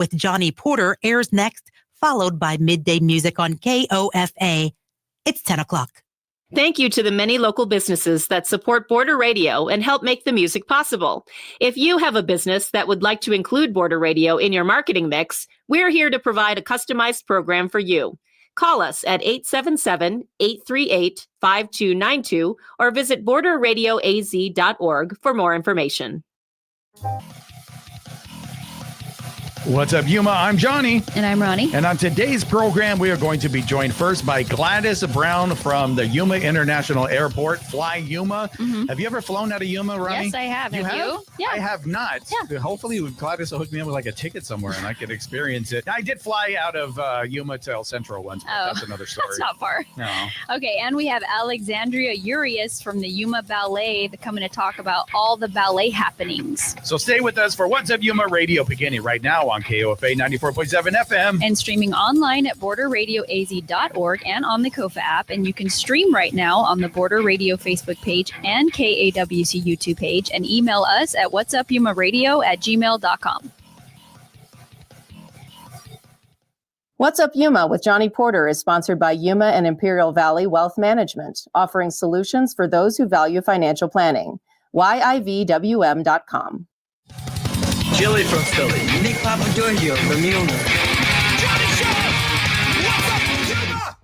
with Johnny Porter airs next, followed by Midday Music on KOFA. It's 10 o'clock. Thank you to the many local businesses that support Border Radio and help make the music possible. If you have a business that would like to include Border Radio in your marketing mix, we're here to provide a customized program for you. Call us at 877-838-5292 or visit borderradioaz.org for more information. What's up, Yuma? I'm Johnny. And I'm Ronnie. And on today's program, we are going to be joined first by Gladys Brown from the Yuma International Airport. Fly Yuma. Mm-hmm. Have you ever flown out of Yuma, Ronnie? Yes, I have. You have you? Yeah. I have not. Yeah. Hopefully, Gladys will hook me up with like a ticket somewhere and I can experience it. I did fly out of Yuma to El Centro once, but that's another story. That's not far. No. Okay, and we have Alexandria Urias from the Yuma Ballet coming to talk about all the ballet happenings. So stay with us for What's Up Yuma Radio, beginning right now on KOFA 94.7 FM. And streaming online at borderradioaz.org and on the KOFA app. And you can stream right now on the Border Radio Facebook page and KAWC YouTube page. And email us at whatsupyumaradio@gmail.com. What's Up Yuma with Johnny Porter is sponsored by Yuma and Imperial Valley Wealth Management, offering solutions for those who value financial planning. YIVWM.com. Chili from Philly. Unique Papa Giorgio from Yuma.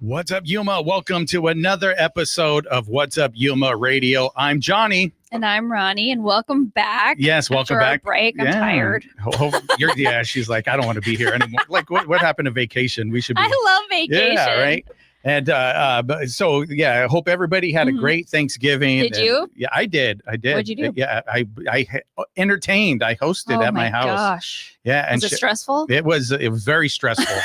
What's up, Yuma? Welcome to another episode of What's Up Yuma Radio. I'm Johnny. And I'm Ronnie, and welcome back. Yes, welcome back. Break. I'm tired. Yeah, she's like, I don't want to be here anymore. Like, what happened to vacation? We should be. I love vacation. Yeah, right. And I hope everybody had a great Thanksgiving. Did you? Yeah, I did. What'd you do? Yeah, I entertained. I hosted at my house. Oh my gosh. Yeah, and was it stressful? It was very stressful.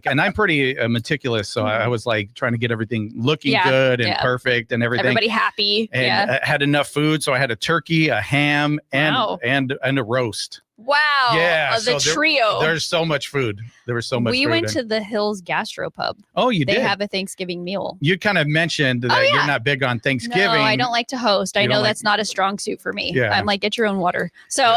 And I'm pretty meticulous, so I was like trying to get everything looking good and perfect and everything. Everybody happy. And I had enough food, so I had a turkey, a ham, and a roast. Wow. Yeah. The trio. There's so much food. There was so much food. We went to the Hills Gastropub. Oh, you did? They have a Thanksgiving meal. You kind of mentioned that you're not big on Thanksgiving. No, I don't like to host. I know that's not a strong suit for me. Yeah. I'm like, get your own water. So,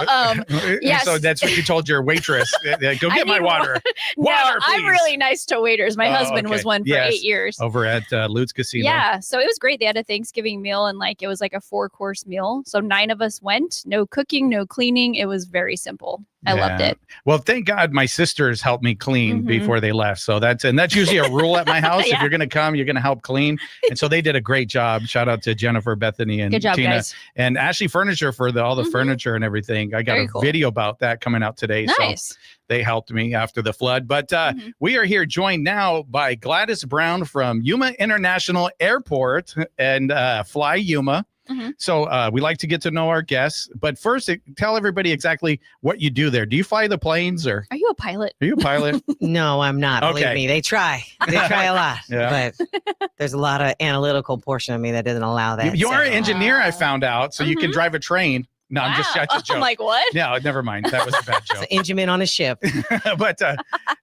yes. So that's what you told your waitress. Go get my water. Water, please. I'm really nice to waiters. My husband was one for 8 years. Over at Lutz Casino. Yeah. So it was great. They had a Thanksgiving meal and it was like a 4-course meal. So 9 of us went. No cooking, no cleaning. It was very simple. I loved it. Well, thank God my sisters helped me clean before they left. So that's usually a rule at my house. If you're going to come, you're going to help clean. And so they did a great job. Shout out to Jennifer, Bethany, and Good job, Tina, guys. and Ashley Furniture for all the furniture and everything. I got a video about that coming out today. Nice. So they helped me after the flood. But we are here joined now by Gladys Brown from Yuma International Airport and Fly Yuma. So we like to get to know our guests, but first tell everybody exactly what you do there. Do you fly the planes or? Are you a pilot? Are you a pilot? No, I'm not. Okay. Believe me, they try. They try a lot, but there's a lot of analytical portion of me that doesn't allow that. You are an engineer, I found out, so you can drive a train. No, I'm just joking. I'm like, what? No, never mind. That was a bad joke. It's an engineman on a ship. But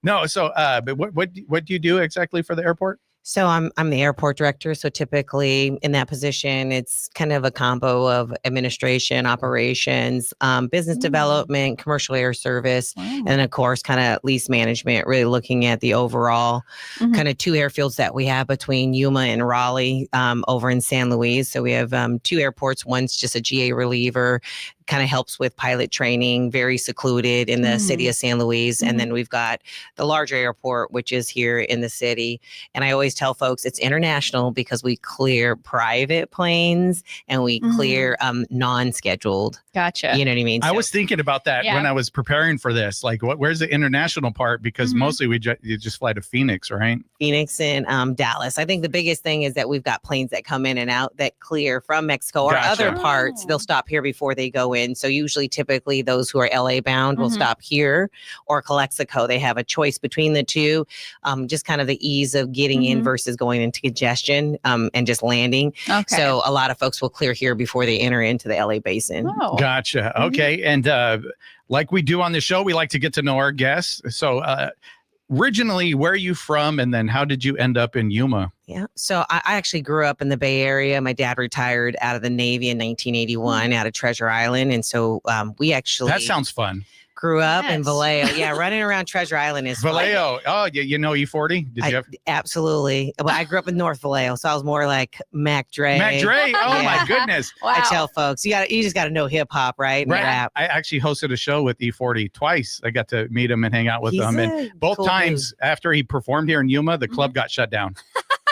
no, so but what do you do exactly for the airport? So I'm the airport director. So typically in that position, it's kind of a combo of administration, operations, business development, commercial air service, and of course, kind of lease management, really looking at the overall kind of 2 airfields that we have between Yuma and Raleigh over in San Luis. So we have 2 airports. One's just a GA reliever, kind of helps with pilot training, very secluded in the city of San Luis. And then we've got the larger airport, which is here in the city. And I always tell folks it's international because we clear private planes and we clear non-scheduled. Gotcha. You know what I mean? I was thinking about that when I was preparing for this. Like, where's the international part? Because mostly you just fly to Phoenix, right? Phoenix and Dallas. I think the biggest thing is that we've got planes that come in and out that clear from Mexico or other parts. They'll stop here before they go in. So usually, typically, those who are LA bound will stop here or Calexico. They have a choice between the two. Just kind of the ease of getting in versus going into congestion and just landing. Okay. So a lot of folks will clear here before they enter into the LA basin. Oh. Gotcha. Okay. And like we do on the show, we like to get to know our guests. So originally, where are you from? And then how did you end up in Yuma? Yeah. So I actually grew up in the Bay Area. My dad retired out of the Navy in 1981 out of Treasure Island. And so we actually... That sounds fun. Grew up in Yes. Vallejo. Yeah, running around Treasure Island is fun. Vallejo. Oh, you know E40? Did you have Absolutely. Well, I grew up in North Vallejo, so I was more like Mac Dre. Mac Dre? Oh Yeah. my goodness. Wow. I tell folks, you just got to know hip hop, right? And Right. rap. I actually hosted a show with E40 twice. I got to meet him and hang out with He's him. a And both cool times after he performed here in Yuma, the club got shut down.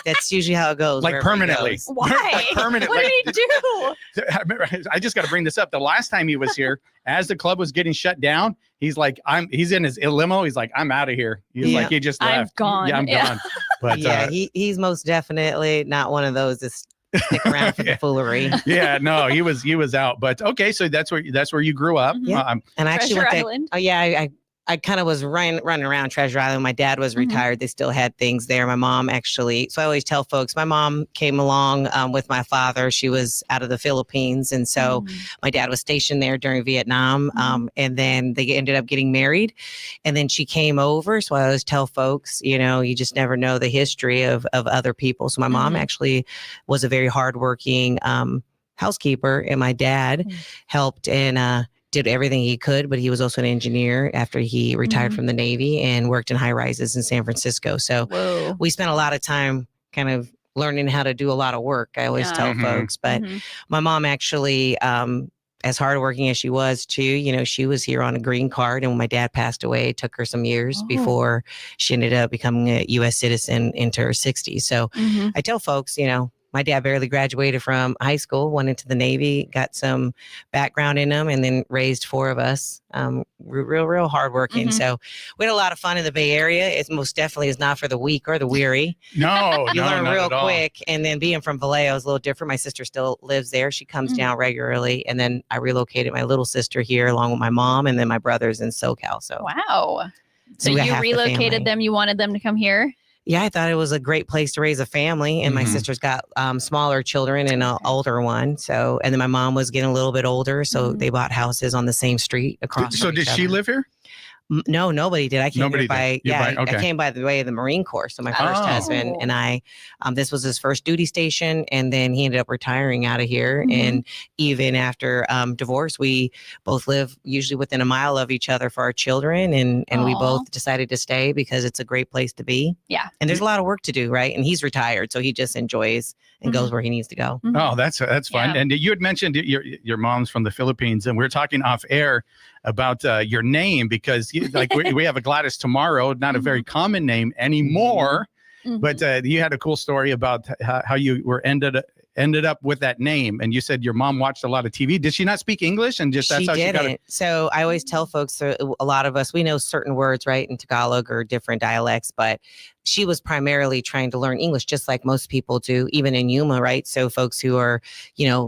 That's usually how it goes. Like wherever he permanently. goes. Why? Like permanently. What did he do? I just got to bring this up. The last time he was here, as the club was getting shut down, he's like, he's in his limo. He's like, I'm out of here. He's Yeah. like, he just I'm left. gone. Yeah, I'm Yeah. gone. But Yeah, he's most definitely not one of those that stick around for the foolery. yeah, no, he was out. But okay, so that's where you grew up. Yeah. And I actually Treasure went to, Island. oh yeah, I kind of was running around Treasure Island. My dad was retired. They still had things there. My mom actually, so I always tell folks, my mom came along with my father. She was out of the Philippines. And so my dad was stationed there during Vietnam. And then they ended up getting married. And then she came over. So I always tell folks, you just never know the history of other people. So my mom actually was a very hardworking housekeeper, and my dad helped and did everything he could, but he was also an engineer after he retired from the Navy and worked in high rises in San Francisco. So we spent a lot of time kind of learning how to do a lot of work. I always tell folks, but my mom actually, as hardworking as she was too, she was here on a green card. And when my dad passed away, it took her some years before she ended up becoming a U.S. citizen into her 60s. So I tell folks, my dad barely graduated from high school, went into the Navy, got some background in him, and then raised 4 of us. Real hardworking. So we had a lot of fun in the Bay Area. It most definitely is not for the weak or the weary. No, You learn not real at all. quick. And then being from Vallejo is a little different. My sister still lives there. She comes down regularly. And then I relocated my little sister here along with my mom, and then my brother's in SoCal. So Wow. So we got you half the family. relocated them. You wanted them to come here? Yeah, I thought it was a great place to raise a family. And my sister's got smaller children and an older one. So, and then my mom was getting a little bit older. So they bought houses on the same street across. So from did each she other. live here? No, nobody did. I came Nobody here by, did. You by- okay. I came by the way of the Marine Corps. So my first husband and I, this was his first duty station. And then he ended up retiring out of here. And even after divorce, we both live usually within a mile of each other for our children. And we both decided to stay because it's a great place to be. Yeah. And there's a lot of work to do, right? And he's retired. So he just enjoys and goes where he needs to go. Oh, that's fun. Yeah. And you had mentioned your mom's from the Philippines, and we were talking off air about your name because we have a Gladys tomorrow, not a very common name anymore. But you had a cool story about how you were ended up with that name, and you said your mom watched a lot of TV. Did she not speak English? And just that's She how didn't. she got it. So I always tell folks, a lot of us, we know certain words, right, in Tagalog or different dialects, but she was primarily trying to learn English, just like most people do, even in Yuma, right? So folks who are,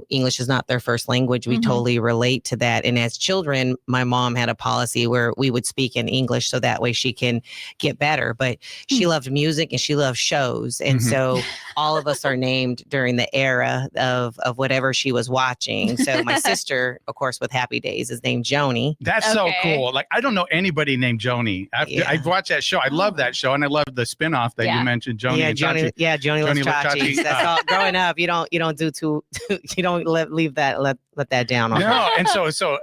English is not their first language. We totally relate to that. And as children, my mom had a policy where we would speak in English so that way she can get better. But she loved music and she loved shows. And so all of us are named during the era of whatever she was watching. So my sister, of course, with Happy Days is named Joni. That's so cool. Like, I don't know anybody named Joni. I've watched that show. I love that show. And I love the spinoff that you mentioned, Joni. Yeah, and Joni. Chachi. Yeah, Joni loves Joni loves Chachi. Chachi. That's all. Growing up, you don't do too. You don't let that down on her. No, and so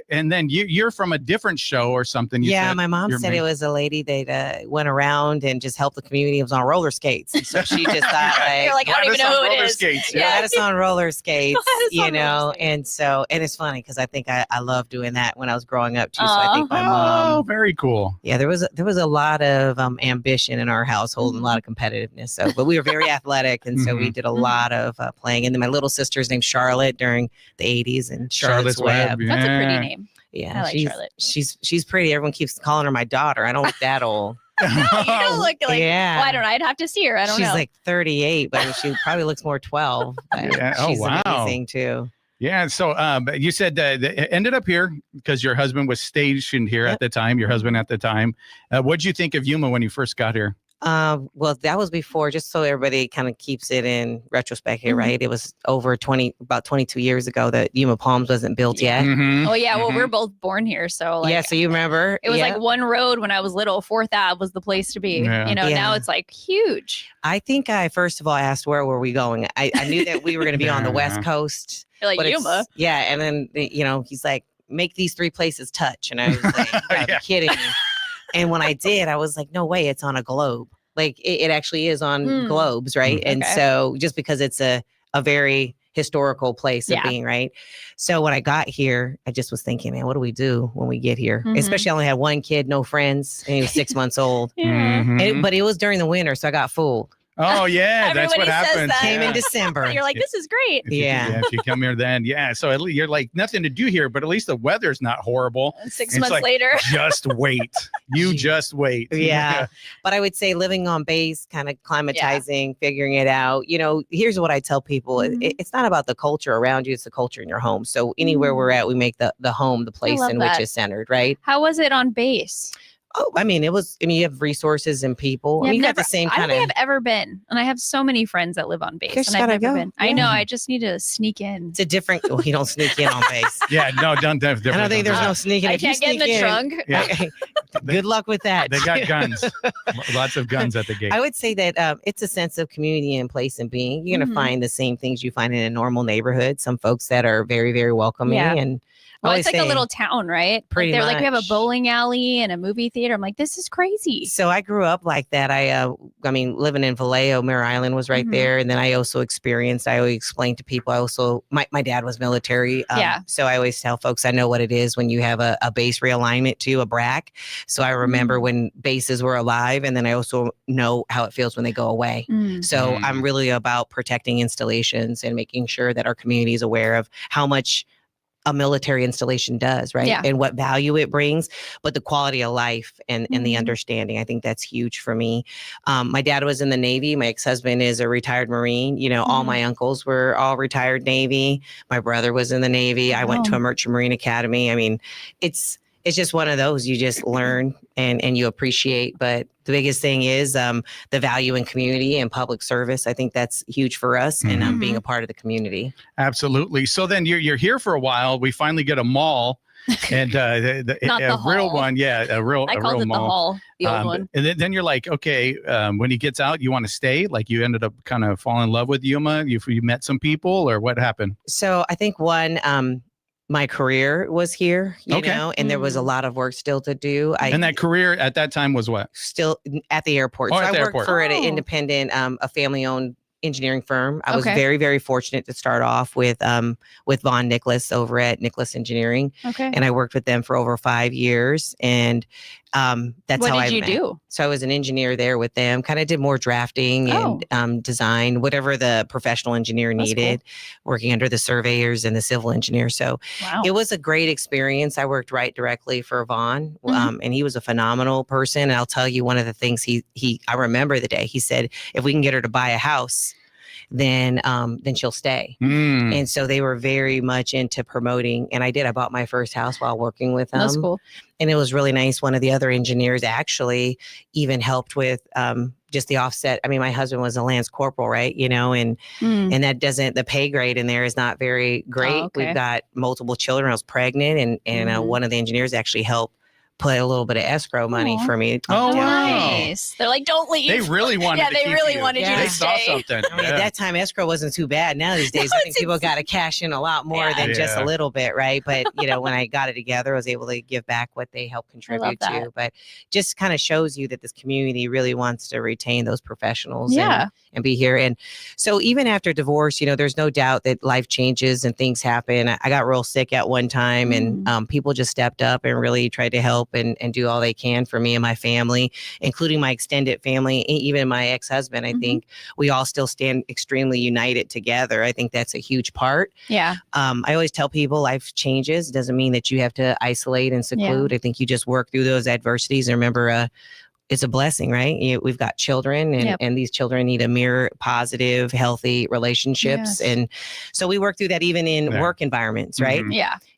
and then you're from a different show or something. You Yeah, said my mom you're said it was a lady that went around and just helped the community. It was on roller skates, and so she just thought You're like, I don't even Gladys on know who it roller is. skates. Yeah. Gladys on roller skates, Gladys on roller skates. and it's funny because I think I loved doing that when I was growing up too. So I think my mom. Oh, very cool. Yeah, there was a lot of ambition in our household and a lot of competitiveness. So, but we were very athletic, and so we did a lot of playing. And then my little sister's named Charlotte during the '80s, and Charlotte's Web. Yeah. That's a pretty name. Yeah, I like Charlotte. She's pretty. Everyone keeps calling her my daughter. I don't look that old. No, you don't look like. Yeah. Well, I don't know. I'd have to see her. I don't She's know. like 38, but she probably looks more 12. But Yeah. Oh, she's wow. amazing too. Yeah. So you said it ended up here because your husband was stationed here at the time. Your husband at the time. What did you think of Yuma when you first got here? Well, that was before, just so everybody kind of keeps it in retrospect here, right? It was about 22 years ago that Yuma Palms wasn't built yet. Mhm. Oh yeah. Well, we're both born here, so like, Yeah, so you remember? it was like one road when I was little. 4th Ave was the place to be. Yeah. Now Yeah. it's like huge. I think I first of all asked where were we going. I knew that we were going to be on the West Coast. You're like but it's- Yuma. Yeah, and then he's like, make these 3 places touch. And I was like, you gotta be kidding me. And when I did, I was like, no way, it's on a globe. Like it actually is on globes, right? And so just because it's a very historical place of being, right? So when I got here, I just was thinking, man, what do we do when we get here? Especially I only had 1 kid, no friends, and he was 6 months old. But it was during the winter, so I got fooled. Oh yeah, that's what happens. Came in December. You're like, this is great. If you come here then, so at least you're like nothing to do here, but at least the weather's not horrible. 6 months later, just wait. You just wait. Yeah, but I would say living on base, kind of climatizing, figuring it out. You know, here's what I tell people: it's not about the culture around you; it's the culture in your home. So anywhere we're at, we make the home the place in which is centered, right? How was it on base? Oh, I mean, you have resources and people. Yeah, you got the same kind of. I don't think I've ever been, and I have so many friends that live on base, and I've never been. I know. I just need to sneak in. It's a different. Well, you don't sneak in on base. No, don't. I don't think there's no sneaking. I can't get in the trunk. Yeah. Good luck with that. They got guns. Lots of guns at the gate. I would say that it's a sense of community and place and being. You're going to find the same things you find in a normal neighborhood. Some folks that are very, very welcoming and. Well, it's like a little town, right? Pretty much. Like we have a bowling alley and a movie theater. I'm like, this is crazy. So I grew up like that. I mean, living in Vallejo, Mare Island was right there. And then I also experienced, I always explain to people, my dad was military. So I always tell folks, I know what it is when you have a base realignment to a BRAC. So I remember when bases were alive, and then I also know how it feels when they go away. So I'm really about protecting installations and making sure that our community is aware of how much a military installation does, right? And what value it brings, but the quality of life and the understanding. I think that's huge for me. My dad was in the Navy. My ex-husband is a retired Marine. You know, all my uncles were all retired Navy. My brother was in the Navy. I went to a Merchant Marine Academy. I mean, it's just one of those you just learn and you appreciate. But the biggest thing is the value in community and public service. I think that's huge for us and being a part of the community. Absolutely. So then you're here for a while. We finally get a mall. And the real one, I called it mall. The hall, the old one. And then you're like, okay, when he gets out, you want to stay? Like you ended up kind of falling in love with Yuma? You met some people, or what happened? So I think my career was here, you know, and there was a lot of work still to do. And that career at that time was what? Still at the airport. Oh, so at the I airport. worked for an independent, a family-owned engineering firm. I was very, very fortunate to start off with Von Nicholas over at Nicholas Engineering. And I worked with them for over 5 years. And that's what how did you do? So I was an engineer there with them, kind of did more drafting and design, whatever the professional engineer needed, working under the surveyors and the civil engineers. So it was a great experience. I worked directly for Von, and he was a phenomenal person. And I'll tell you, one of the things I remember the day he said, if we can get her to buy a house, then she'll stay. And so they were very much into promoting. And I bought my first house while working with them. That's cool. And it was really nice. One of the other engineers actually even helped with just the offset. I mean, my husband was a Lance Corporal, right? You know, and that the pay grade in there is not very great. We've got multiple children. I was pregnant, and one of the engineers actually helped put a little bit of escrow money for me. Oh, nice. They're like, don't leave. They really wanted to they keep really you. wanted you They to saw stay. something. I mean, at that time, escrow wasn't too bad. Now these days, I think people got to cash in a lot more than just a little bit, right? But, you know, when I got it together, I was able to give back what they helped contribute to. But just kind of shows you that this community really wants to retain those professionals and be here. And so even after divorce, you know, there's no doubt that life changes and things happen. I got real sick at one time, and people just stepped up and really tried to help and do all they can for me and my family, including my extended family, even my ex-husband. I think we all still stand extremely united together. I think that's a huge part. I always tell people life changes. It doesn't mean that you have to isolate and seclude. I think you just work through those adversities and remember it's a blessing, right? We've got children and these children need a mirror positive, healthy relationships. And so we work through that even in work environments, right?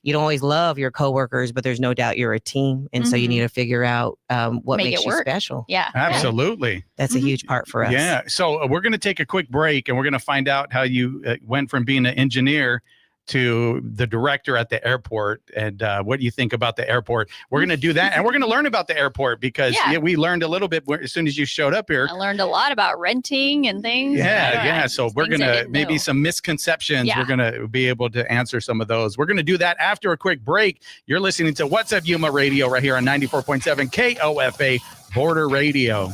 You don't always love your coworkers, but there's no doubt you're a team. And so you need to figure out what makes you special. Absolutely. That's a huge part for us. So we're going to take a quick break and we're going to find out how you went from being an engineer to the director at the airport and what you think about the airport. We're going to do that. And we're going to learn about the airport because we learned a little bit as soon as you showed up here. I learned a lot about renting and things. Yeah. So we're going to maybe some misconceptions. Yeah. We're going to be able to answer some of those. We're going to do that after a quick break. You're listening to What's Up Yuma Radio right here on 94.7 KOFA Border Radio.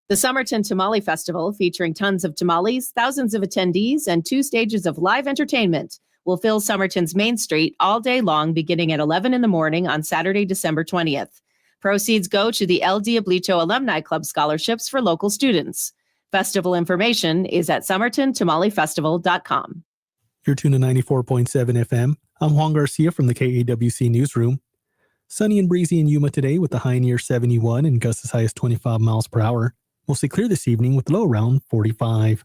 The Summerton Tamale Festival, featuring tons of tamales, thousands of attendees, and 2 stages of live entertainment, will fill Summerton's Main Street all day long, beginning at 11 in the morning on Saturday, December 20th. Proceeds go to the El Diablito Alumni Club scholarships for local students. Festival information is at summertontamalefestival.com. You're tuned to 94.7 FM. I'm Juan Garcia from the KAWC Newsroom. Sunny and breezy in Yuma today with the high near 71 and gusts as high as 25 miles per hour. Mostly clear this evening with low around 45.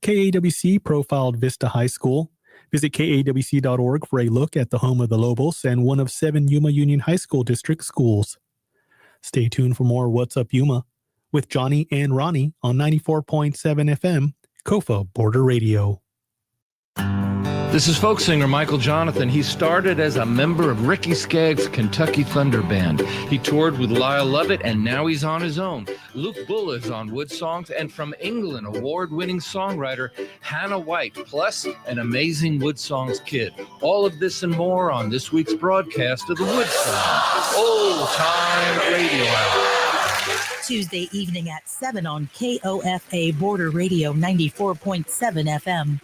KAWC profiled Vista High School. Visit kawc.org for a look at the home of the Lobos and one of 7 Yuma Union High School District schools. Stay tuned for more What's Up Yuma with Johnny and Ronnie on 94.7 FM, KOFA Border Radio. This is folk singer Michael Jonathan. He started as a member of Ricky Skaggs' Kentucky Thunder Band. He toured with Lyle Lovett, and now he's on his own. Luke Bull is on Wood Songs, and from England, award-winning songwriter Hannah White, plus an amazing Wood Songs kid. All of this and more on this week's broadcast of the Wood Songs Old Time Radio Hour. Tuesday evening at 7 on KOFA Border Radio 94.7 FM.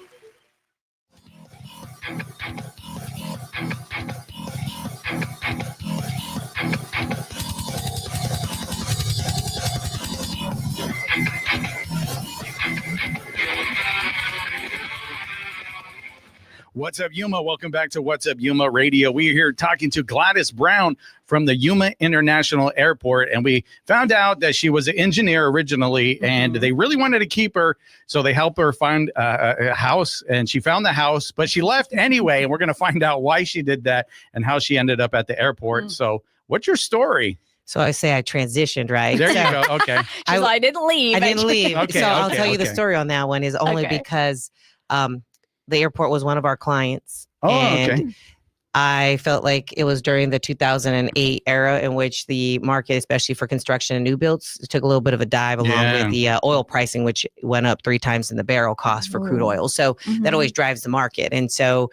What's up, Yuma? Welcome back to What's Up Yuma Radio. We're here talking to Gladys Brown from the Yuma International Airport, and we found out that she was an engineer originally, and they really wanted to keep her, so they helped her find a house, and she found the house, but she left anyway, and we're going to find out why she did that and how she ended up at the airport. So what's your story? So I say I transitioned, right? There you go. Okay. I didn't leave. I didn't leave. Okay, so I'll tell you the okay. story on that one is only because the airport was one of our clients. Oh, and okay. I felt like it was during the 2008 era in which the market, especially for construction and new builds, took a little bit of a dive along with the oil pricing, which went up 3 times in the barrel cost for crude oil. So that always drives the market. And so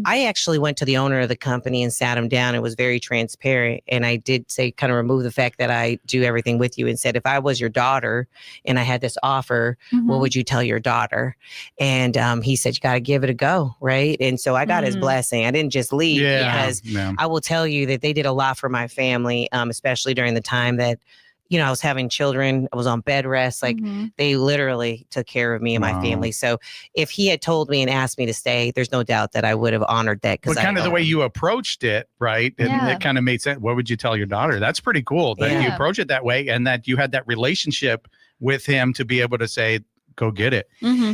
I actually went to the owner of the company and sat him down and was very transparent. And I did say, kind of remove the fact that I do everything with you, and said, if I was your daughter and I had this offer, what would you tell your daughter? And he said, you got to give it a go. Right. And so I got his blessing. I didn't just leave. Because I will tell you that they did a lot for my family, especially during the time that, I was having children. I was on bed rest. Like they literally took care of me and my family. So if he had told me and asked me to stay, there's no doubt that I would have honored that. But kind of the way you approached it, right? And it kind of made sense. What would you tell your daughter? That's pretty cool that you approach it that way and that you had that relationship with him to be able to say, go get it.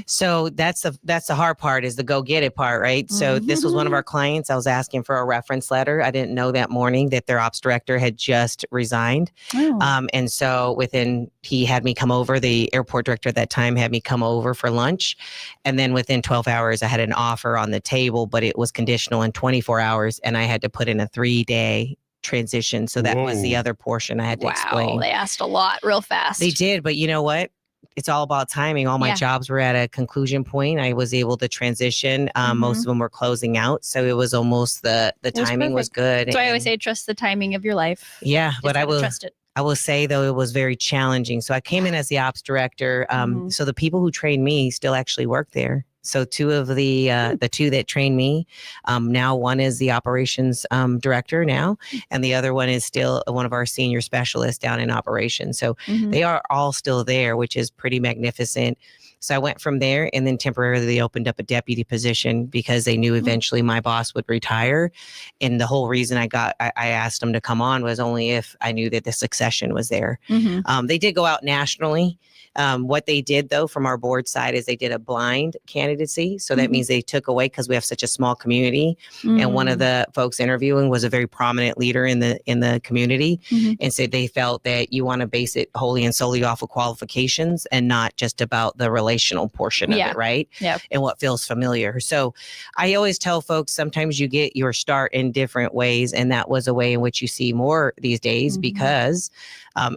So that's the hard part, is the go get it part, right? So this was one of our clients. I was asking for a reference letter. I didn't know that morning that their ops director had just resigned. And so he had me come over. The airport director at that time had me come over for lunch. And then within 12 hours, I had an offer on the table, but it was conditional in 24 hours. And I had to put in a 3-day transition. So that was the other portion I had to explain. They asked a lot real fast. They did, but you know what? It's all about timing. All my jobs were at a conclusion point. I was able to transition. Most of them were closing out. So it was almost the timing was good. So I always say, trust the timing of your life. Yeah, but I will trust it. I will say, though, it was very challenging. So I came in as the ops director. So the people who trained me still actually work there. So 2 of the 2 that trained me, now one is the operations director now, and the other one is still one of our senior specialists down in operations. So they are all still there, which is pretty magnificent. So I went from there, and then temporarily they opened up a deputy position because they knew eventually my boss would retire. And the whole reason I asked them to come on was only if I knew that the succession was there. They did go out nationally. What they did though, from our board side, is they did a blind candidacy. So that means they took away, because we have such a small community, and one of the folks interviewing was a very prominent leader in the community, and so they felt that you want to base it wholly and solely off of qualifications and not just about the relational portion of it, right? Yep. And what feels familiar. So I always tell folks, sometimes you get your start in different ways, and that was a way in which you see more these days, because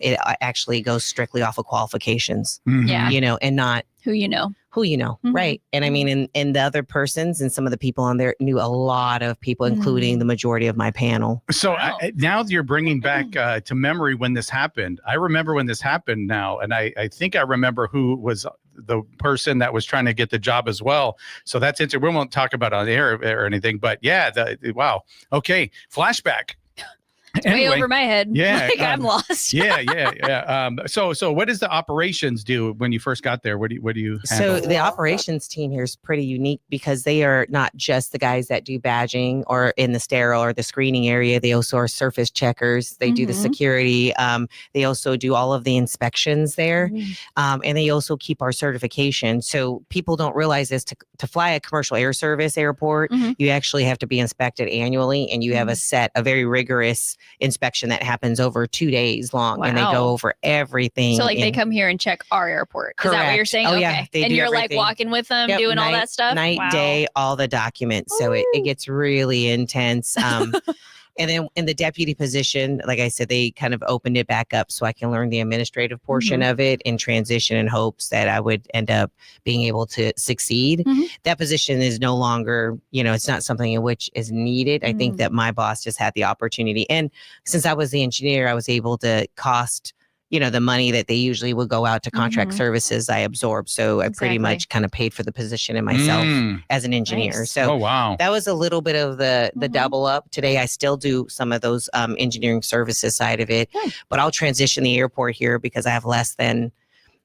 it actually goes strictly off of qualifications, Yeah. you know, and not Who you know. right? And I mean, and the other persons and some of the people on there knew a lot of people, including the majority of my panel. So now you're bringing back to memory when this happened. I remember when this happened now, and I think I remember who was the person that was trying to get the job as well. So that's it. We won't talk about it on air or anything, but yeah, wow. Okay, flashback. Way over my head. Yeah, Like I'm lost. yeah. So what does the operations do when you first got there? What do you So handle? the operations team here is pretty unique, because they are not just the guys that do badging or in the sterile or the screening area. They also are surface checkers. They do the security. They also do all of the inspections there. And they also keep our certification. So people don't realize this, to fly a commercial air service airport, you actually have to be inspected annually, and you have a very rigorous inspection that happens over 2 days long, and they go over everything. So like they come here and check our airport. Is that what you're saying? Oh, okay. yeah, they and do you're everything. like walking with them, doing all that stuff? Night, day, all the documents. So it gets really intense. And then in the deputy position, like I said, they kind of opened it back up so I can learn the administrative portion of it and transition in hopes that I would end up being able to succeed. That position is no longer, it's not something in which is needed. I think that my boss just had the opportunity. And since I was the engineer, I was able to cost the money that they usually would go out to contract services, I absorbed. So I pretty much kind of paid for the position in myself as an engineer. Nice. So wow. that was a little bit of the double up. Today, I still do some of those engineering services side of it, but I'll transition the airport here because I have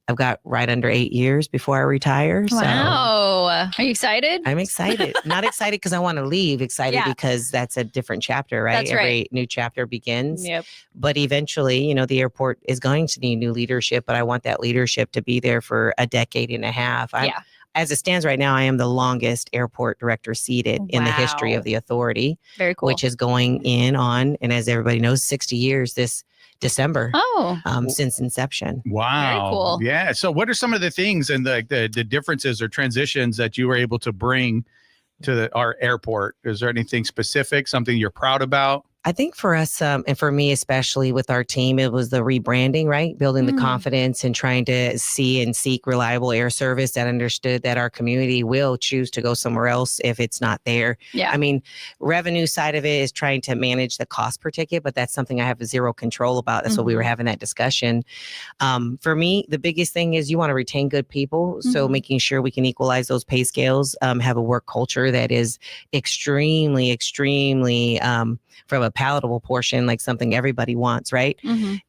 I've got right under 8 years before I retire. Wow. Are you excited? I'm excited. Not excited because I want to leave. Excited because that's a different chapter, right? That's right. Every new chapter begins. Yep. But eventually, the airport is going to need new leadership, but I want that leadership to be there for a decade and a half. As it stands right now, I am the longest airport director seated in the history of the authority. Very cool. Which is going on, and as everybody knows, 60 years this December. Since inception. Wow. Very cool. Yeah. So what are some of the things and the differences or transitions that you were able to bring to our airport? Is there anything specific, something you're proud about? I think for us, and for me, especially with our team, it was the rebranding, right? Building the confidence and trying to see and seek reliable air service that understood that our community will choose to go somewhere else if it's not there. Yeah. I mean, revenue side of it is trying to manage the cost per ticket, but that's something I have zero control about. That's what we were having that discussion. For me, the biggest thing is you want to retain good people. So making sure we can equalize those pay scales, have a work culture that is extremely, extremely, from a palatable portion, like something everybody wants, right?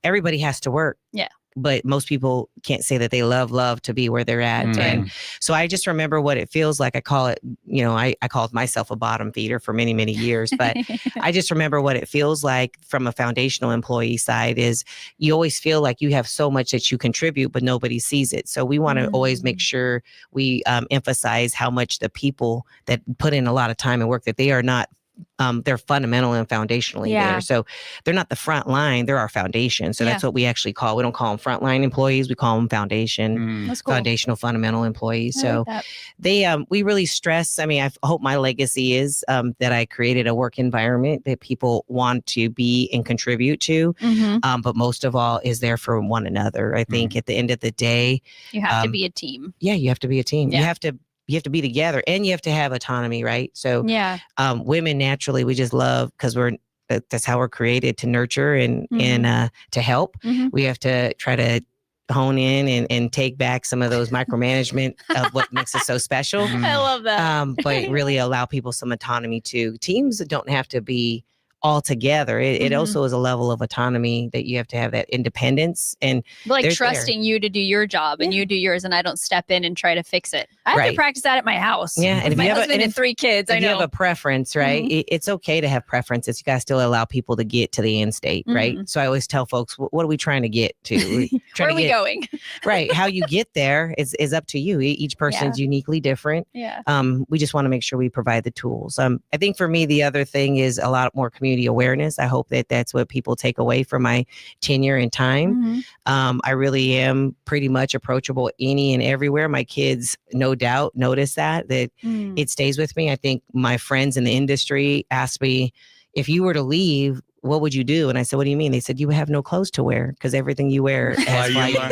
Everybody has to work. Yeah. But most people can't say that they love to be where they're at. And so I just remember what it feels like. I call it, I called myself a bottom feeder for many, many years, but I just remember what it feels like from a foundational employee side is you always feel like you have so much that you contribute, but nobody sees it. So we want to always make sure we emphasize how much the people that put in a lot of time and work, that they are not they're fundamental and foundationally there. So they're not the front line, they're our foundation. So that's what we actually we don't call them frontline employees, we call them foundation, That's cool. foundational fundamental employees. I So like they, we really stress, I hope my legacy is that I created a work environment that people want to be and contribute to. But most of all is there for one another. I think at the end of the day, you have to be a team. Yeah, you have to be a team. Yeah. You have to be together and you have to have autonomy, right? So women naturally, we just love, because that's how we're created, to nurture and to help. We have to try to hone in and take back some of those micromanagement of what makes us so special. I love that. But really allow people some autonomy too. Teams don't have to be all together. It also is a level of autonomy that you have to have, that independence, and like trusting you to do your job and you do yours, and I don't step in and try to fix it. I have to practice that at my house. Yeah, and if my you have husband and 3 kids, I know. If you have a preference, right? It's okay to have preferences. You got to still allow people to get to the end state, right? So I always tell folks, what are we trying to get to? Where are we going? Right. How you get there is up to you. Each person's uniquely different. Yeah. We just want to make sure we provide the tools. I think for me, the other thing is a lot more community awareness. I hope that that's what people take away from my tenure and time. I really am pretty much approachable any and everywhere. My kids, no doubt, notice that it stays with me. I think my friends in the industry asked me, if you were to leave, what would you do? And I said, what do you mean? They said, you would have no clothes to wear because everything you wear has Fly Yuma.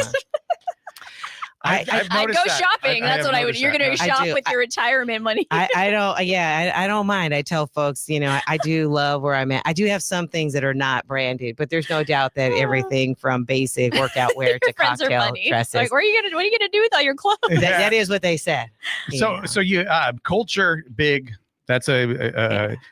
I'd go shopping. That's what I would. You're going to shop with your retirement money. I don't mind. I tell folks, I do love where I'm at. I do have some things that are not branded, but there's no doubt that everything from basic workout wear to cocktail dresses. Like, what are you going to do with all your clothes? That is what they said. So you culture big. That's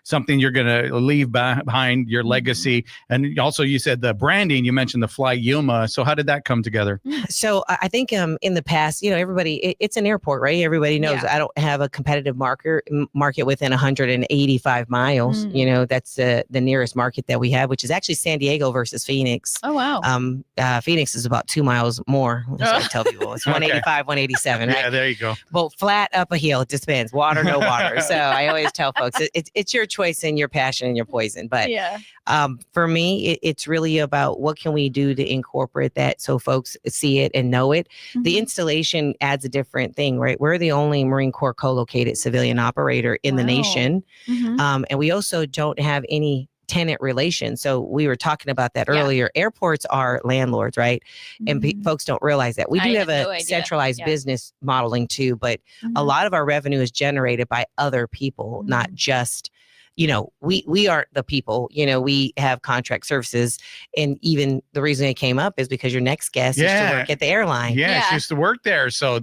something you're going to leave behind, your legacy. And also you said the branding, you mentioned the Fly Yuma. So how did that come together? So I think in the past, everybody, it's an airport, right? Everybody knows I don't have a competitive market within 185 miles. That's the nearest market that we have, which is actually San Diego versus Phoenix. Oh, wow. Phoenix is about 2 miles more. I tell people it's 185, 187, right? Yeah, there you go. Well, flat up a hill, it just depends. Water, no water. So I always tell folks it's your choice and your passion and your poison. But for me, it's really about what can we do to incorporate that so folks see it and know it. The installation adds a different thing, right? We're the only Marine Corps co-located civilian operator in the nation. And we also don't have any tenant relations. So we were talking about that earlier. Airports are landlords, right? And folks don't realize that. We do have a centralized business modeling too, but a lot of our revenue is generated by other people, not just, we aren't the people, we have contract services. And even the reason it came up is because your next guest used to work at the airline. She used to work there. So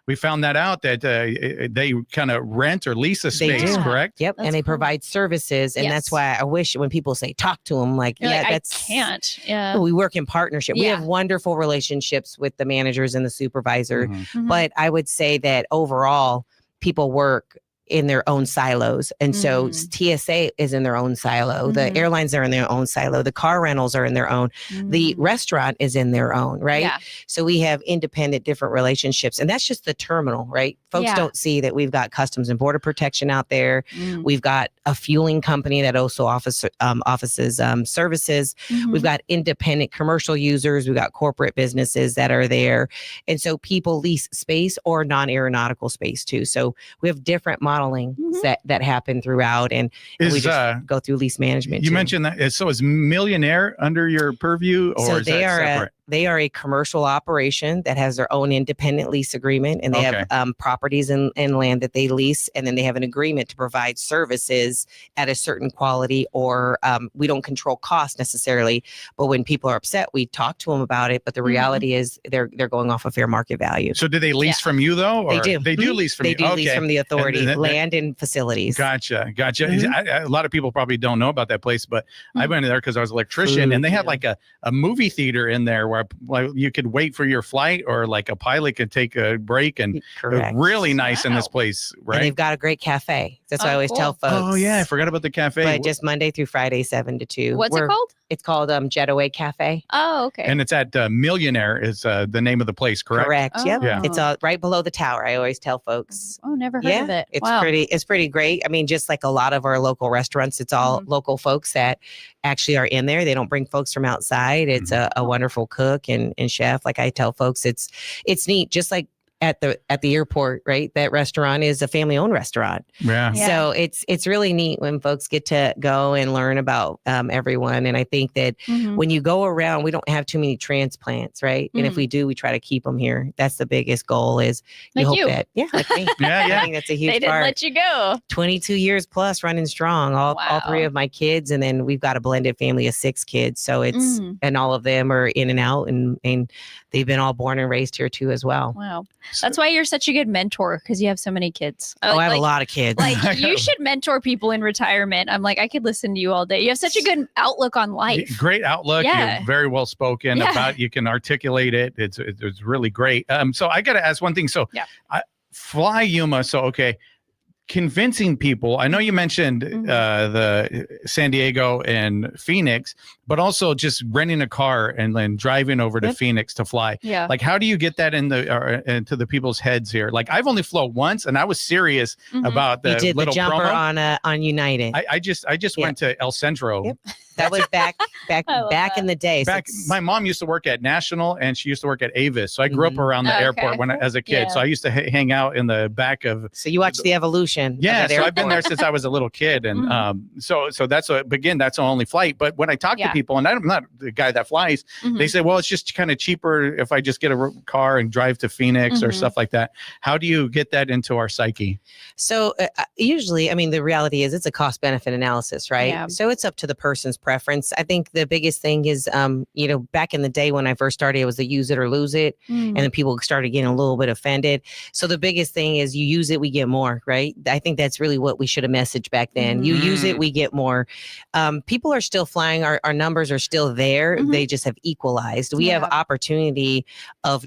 we found that out that they kind of rent or lease a space, correct? Yep. And they provide services. And that's why I wish when people say, talk to them, that's, I can't. Yeah. We work in partnership. We have wonderful relationships with the managers and the supervisor. But I would say that overall, people work in their own silos. And so TSA is in their own silo. The airlines are in their own silo. The car rentals are in their own. The restaurant is in their own, right? Yeah. So we have independent, different relationships. And that's just the terminal, right? Folks don't see that we've got Customs and Border Protection out there. We've got a fueling company that also offices services. We've got independent commercial users. We've got corporate businesses that are there. And so people lease space or non-aeronautical space too. So we have different modeling that happen throughout, and we just go through lease management. You mentioned that. So is Millionaire under your purview, or is that separate? They are a commercial operation that has their own independent lease agreement, and they have properties and land that they lease, and then they have an agreement to provide services at a certain quality, or we don't control cost necessarily, but when people are upset, we talk to them about it. But the reality is they're going off of fair market value. So do they lease from you though? Or they do. They do lease from you. They do lease from the authority, land and facilities. Gotcha. A lot of people probably don't know about that place, but I went in there because I was an electrician, and they had like a movie theater in there where you could wait for your flight, or like a pilot could take a break, and it was really nice in this place, right? And they've got a great cafe. That's what I always tell folks. Oh yeah, I forgot about the cafe. But just Monday through Friday, 7 to 2. What's it called? It's called Jetaway Cafe. Oh, okay. And it's at Millionaire is the name of the place, correct? Correct. Oh. Yep. Yeah. It's right below the tower. I always tell folks. Oh, never heard of it. It's pretty great. I mean, just like a lot of our local restaurants, it's all local folks that actually are in there. They don't bring folks from outside. It's a wonderful cook and chef. Like I tell folks, it's neat. Just like at the airport, right? That restaurant is a family-owned restaurant. Yeah. So it's really neat when folks get to go and learn about everyone. And I think that when you go around, we don't have too many transplants, right? And if we do, we try to keep them here. That's the biggest goal. Is like hope you. That like me. I think that's a huge part. They didn't let you go. 22 years plus running strong. All 3 of my kids, and then we've got a blended family of 6 kids. So it's and all of them are in and out, and they've been all born and raised here too as well. Wow. That's why you're such a good mentor, because you have so many kids. I have a lot of kids. Like, you should mentor people in retirement. I'm like, I could listen to you all day. You have such a good outlook on life. Great outlook. Yeah. You're very well spoken about. You can articulate it. It's really great. So I got to ask one thing. So Fly Yuma. So okay. Convincing people. I know you mentioned the San Diego and Phoenix, but also just renting a car and then driving over to Phoenix to fly. Yeah. Like, how do you get that into the people's heads here? Like, I've only flown once, and I was serious about the you did little the jumper promo. on United. I just went to El Centro. Yep. That was back in the day. My mom used to work at National, and she used to work at Avis. So I grew up around the airport as a kid. Yeah. So I used to hang out in the back of. So you watched the evolution. Yeah, of that so I've been there since I was a little kid, and so that's that's the only flight. But when I talk to people, and I'm not the guy that flies, they say, well, it's just kind of cheaper if I just get a car and drive to Phoenix or stuff like that. How do you get that into our psyche? So usually, I mean, the reality is it's a cost benefit analysis, right? Yeah. So it's up to the person's preference. I think the biggest thing is, back in the day when I first started, it was the use it or lose it. And then people started getting a little bit offended. So the biggest thing is you use it, we get more, right? I think that's really what we should have messaged back then. You use it, we get more. People are still flying. Our numbers are still there. They just have equalized. We have opportunity of,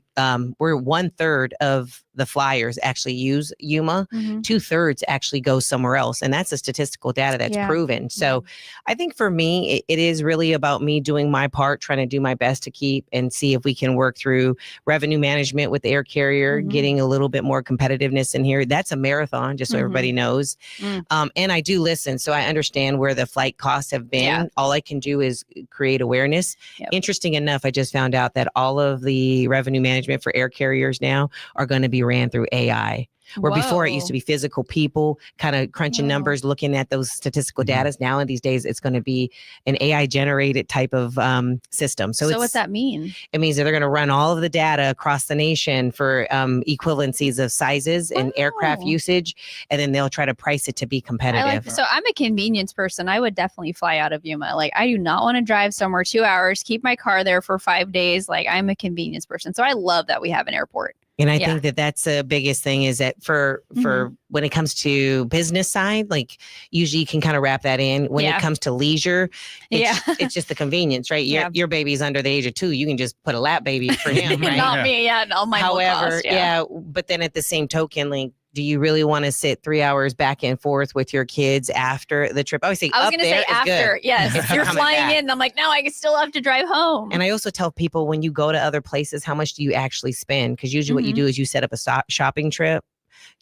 we're 1/3 of the flyers actually use Yuma. 2/3 actually go somewhere else. And that's a statistical data that's proven. So I think for me, it is really about me doing my part, trying to do my best to keep and see if we can work through revenue management with the air carrier, getting a little bit more competitiveness in here. That's a marathon, just so everybody knows. And I do listen. So I understand where the flight costs have been. All I can do is create awareness. Interesting enough, I just found out that all of the revenue management for air carriers now are going to be ran through AI. Where before it used to be physical people kind of crunching numbers, looking at those statistical data. Now in these days, it's going to be an AI generated type of system. So what's that mean? It means that they're going to run all of the data across the nation for equivalencies of sizes and aircraft usage. And then they'll try to price it to be competitive. So I'm a convenience person. I would definitely fly out of Yuma. Like, I do not want to drive somewhere 2 hours, keep my car there for 5 days. Like, I'm a convenience person. So I love that we have an airport. And I think that that's the biggest thing is that for when it comes to business side, like usually you can kind of wrap that in. When it comes to leisure, it's just the convenience, right? Your baby's under the age of 2. You can just put a lap baby for him, right? Not me. Yeah. No, my However, but then at the same token, like, do you really want to sit 3 hours back and forth with your kids after the trip? I was going to say after. Yes. If you're flying in, I'm like, no, I still have to drive home. And I also tell people when you go to other places, how much do you actually spend? Because usually what you do is you set up a shopping trip.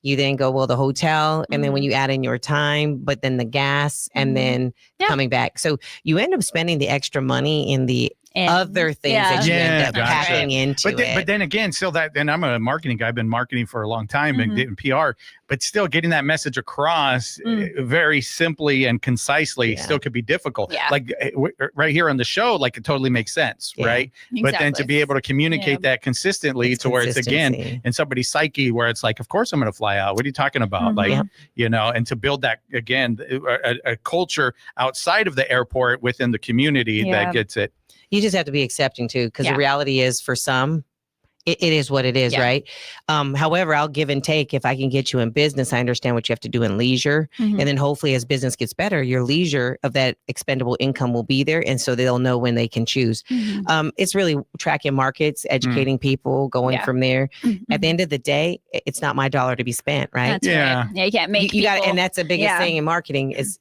You then go, well, the hotel, and then when you add in your time, but then the gas, and then coming back. So you end up spending the extra money in the other things that you end up packing into it. But then again, still and I'm a marketing guy. I've been marketing for a long time and in PR, but still getting that message across very simply and concisely still could be difficult. Like right here on the show, like it totally makes sense, right? Exactly. But then to be able to communicate that consistently to where it's again in somebody's psyche where it's like, of course I'm going to fly out. What are you talking about? Like, and to build that again, a culture outside of the airport within the community that gets it. You just have to be accepting too, because the reality is for some, it is what it is, right? However, I'll give and take. If I can get you in business, I understand what you have to do in leisure. And then hopefully as business gets better, your leisure of that expendable income will be there. And so they'll know when they can choose. It's really tracking markets, educating people, going from there. At the end of the day, it's not my dollar to be spent, right? That's right. Yeah, you can't make you got, and that's the biggest thing in marketing is,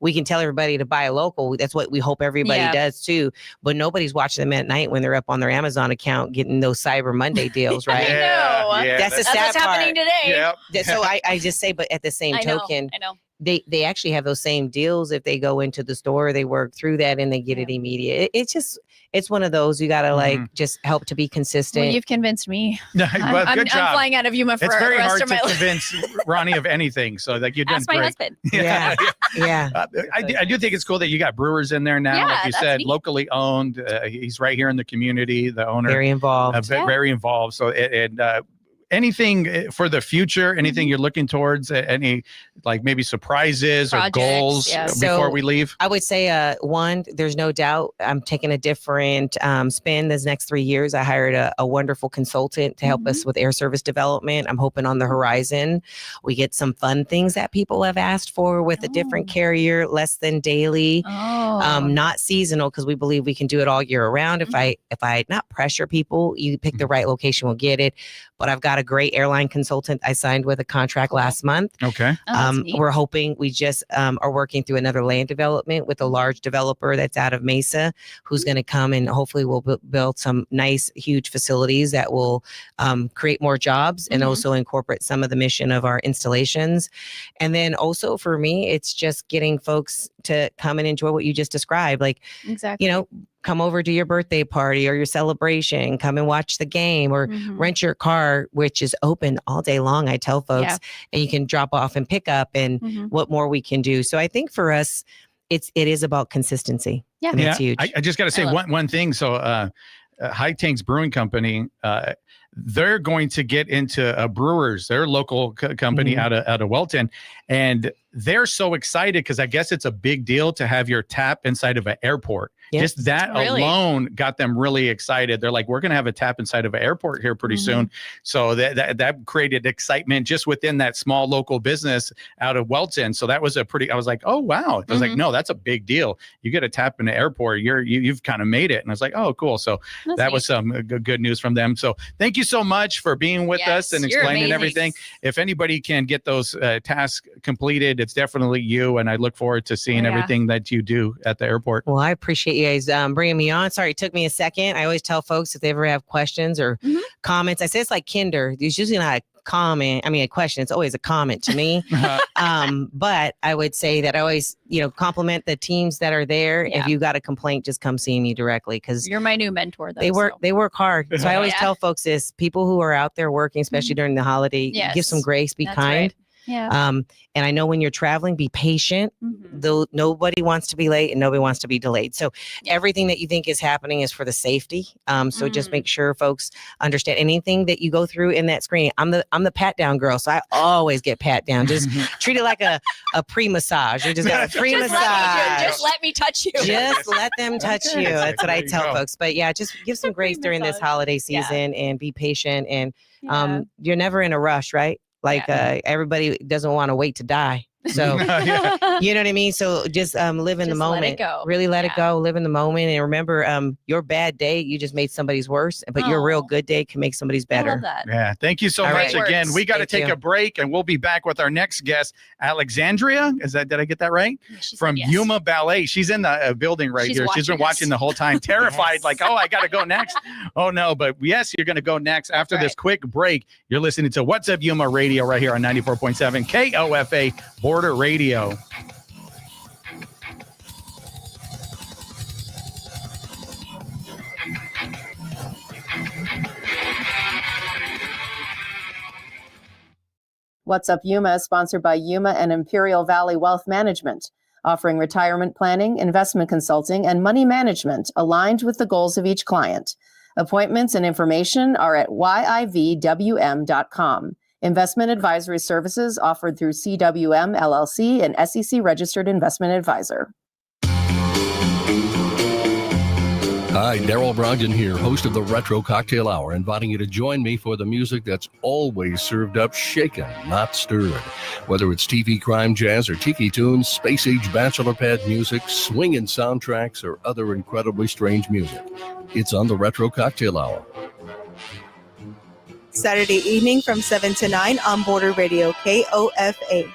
we can tell everybody to buy a local. That's what we hope everybody does too. But nobody's watching them at night when they're up on their Amazon account getting those Cyber Monday deals, right? I know. That's the sad what's part. happening today. So I just say, but at the same token, I know. They actually have those same deals. If they go into the store, they work through that and they get it immediate. It's one of those, you got to like just help to be consistent. Well, you've convinced me. Good I'm flying out of Yuma for it's very the rest hard of my to life. convince Ronnie of anything. So like you're doing Ask my great. husband. I do think it's cool that you got brewers in there now. Yeah, like you that's said, neat. locally owned. He's right here in the community. The owner Very involved. very involved. So anything for the future, anything you're looking towards, any like maybe surprises Projects, or goals yes. before So, we leave? I would say, one, there's no doubt I'm taking a different spin this next 3 years. I hired a wonderful consultant to help us with air service development. I'm hoping on the horizon we get some fun things that people have asked for with a different carrier, less than daily, not seasonal, because we believe we can do it all year round. If I not pressure people, you pick the right location, we'll get it. But I've got a great airline consultant I signed with a contract last month. Okay. We're hoping we just are working through another land development with a large developer that's out of Mesa, who's going to come and hopefully we'll build some nice, huge facilities that will create more jobs and also incorporate some of the mission of our installations. And then also for me, it's just getting folks to come and enjoy what you just described. Like, Exactly. you know, come over to your birthday party or your celebration, come and watch the game or rent your car, which is open all day long. I tell folks, and you can drop off and pick up and what more we can do. So I think for us, it is about consistency. Yeah. And it's huge. I just got to say one thing. So High Tanks Brewing Company, they're going to get into brewers, their local company out of Welton. And they're so excited because I guess it's a big deal to have your tap inside of an airport. Yes. Just that alone got them really excited. They're like, we're going to have a tap inside of an airport here pretty soon. So that created excitement just within that small local business out of Welton. So that was I was like, oh, wow. I was like, no, that's a big deal. You get a tap in the airport, you've kind of made it. And I was like, oh, cool. So that was some good news from them. So thank you so much for being with us and explaining everything. If anybody can get those tasks completed, it's definitely you. And I look forward to seeing everything that you do at the airport. Well, I appreciate you guys bringing me on. Sorry, it took me a second. I always tell folks if they ever have questions or comments, I say it's like kinder. There's usually not a comment. I mean, a question. It's always a comment to me. But I would say that I always, compliment the teams that are there. Yeah. If you got a complaint, just come see me directly because You're my new mentor, though. they work hard. So I always tell folks this: people who are out there working, especially during the holiday, give some grace, be kind. Right. Yeah. And I know when you're traveling, be patient. Though nobody wants to be late and nobody wants to be delayed. So everything that you think is happening is for the safety. So just make sure folks understand anything that you go through in that screen. I'm the pat down girl, so I always get pat down. Just treat it like a pre-massage. You just got a pre-massage. Just let me touch you. Just let them touch you. That's what I tell folks. But yeah, just give some grace during this holiday season and be patient. And you're never in a rush, right? Like everybody doesn't want to wait to die. So, you know what I mean? So just live in the moment. Let it go. Really let it go. Live in the moment. And remember, your bad day, you just made somebody's worse. But your real good day can make somebody's better. I love that. Yeah. Thank you so much again. We got to take a break and we'll be back with our next guest, Alexandria. Did I get that right? From Yuma Ballet. She's in the building right here. She's been watching the whole time, terrified, like, oh, I got to go next. Oh, no. But yes, you're going to go next after this quick break. You're listening to What's Up Yuma Radio right here on 94.7 KOFA Border Radio. What's Up Yuma is sponsored by Yuma and Imperial Valley Wealth Management, offering retirement planning, investment consulting, and money management aligned with the goals of each client. Appointments and information are at yivwm.com. Investment advisory services offered through CWM LLC, an SEC registered investment advisor. Hi, Daryl Brogdon here, host of the Retro Cocktail Hour, inviting you to join me for the music that's always served up shaken, not stirred. Whether it's TV crime jazz or tiki tunes, space age bachelor pad music, swinging soundtracks, or other incredibly strange music, it's on the Retro Cocktail Hour. Saturday evening from 7 to 9 on Border Radio, KOFA.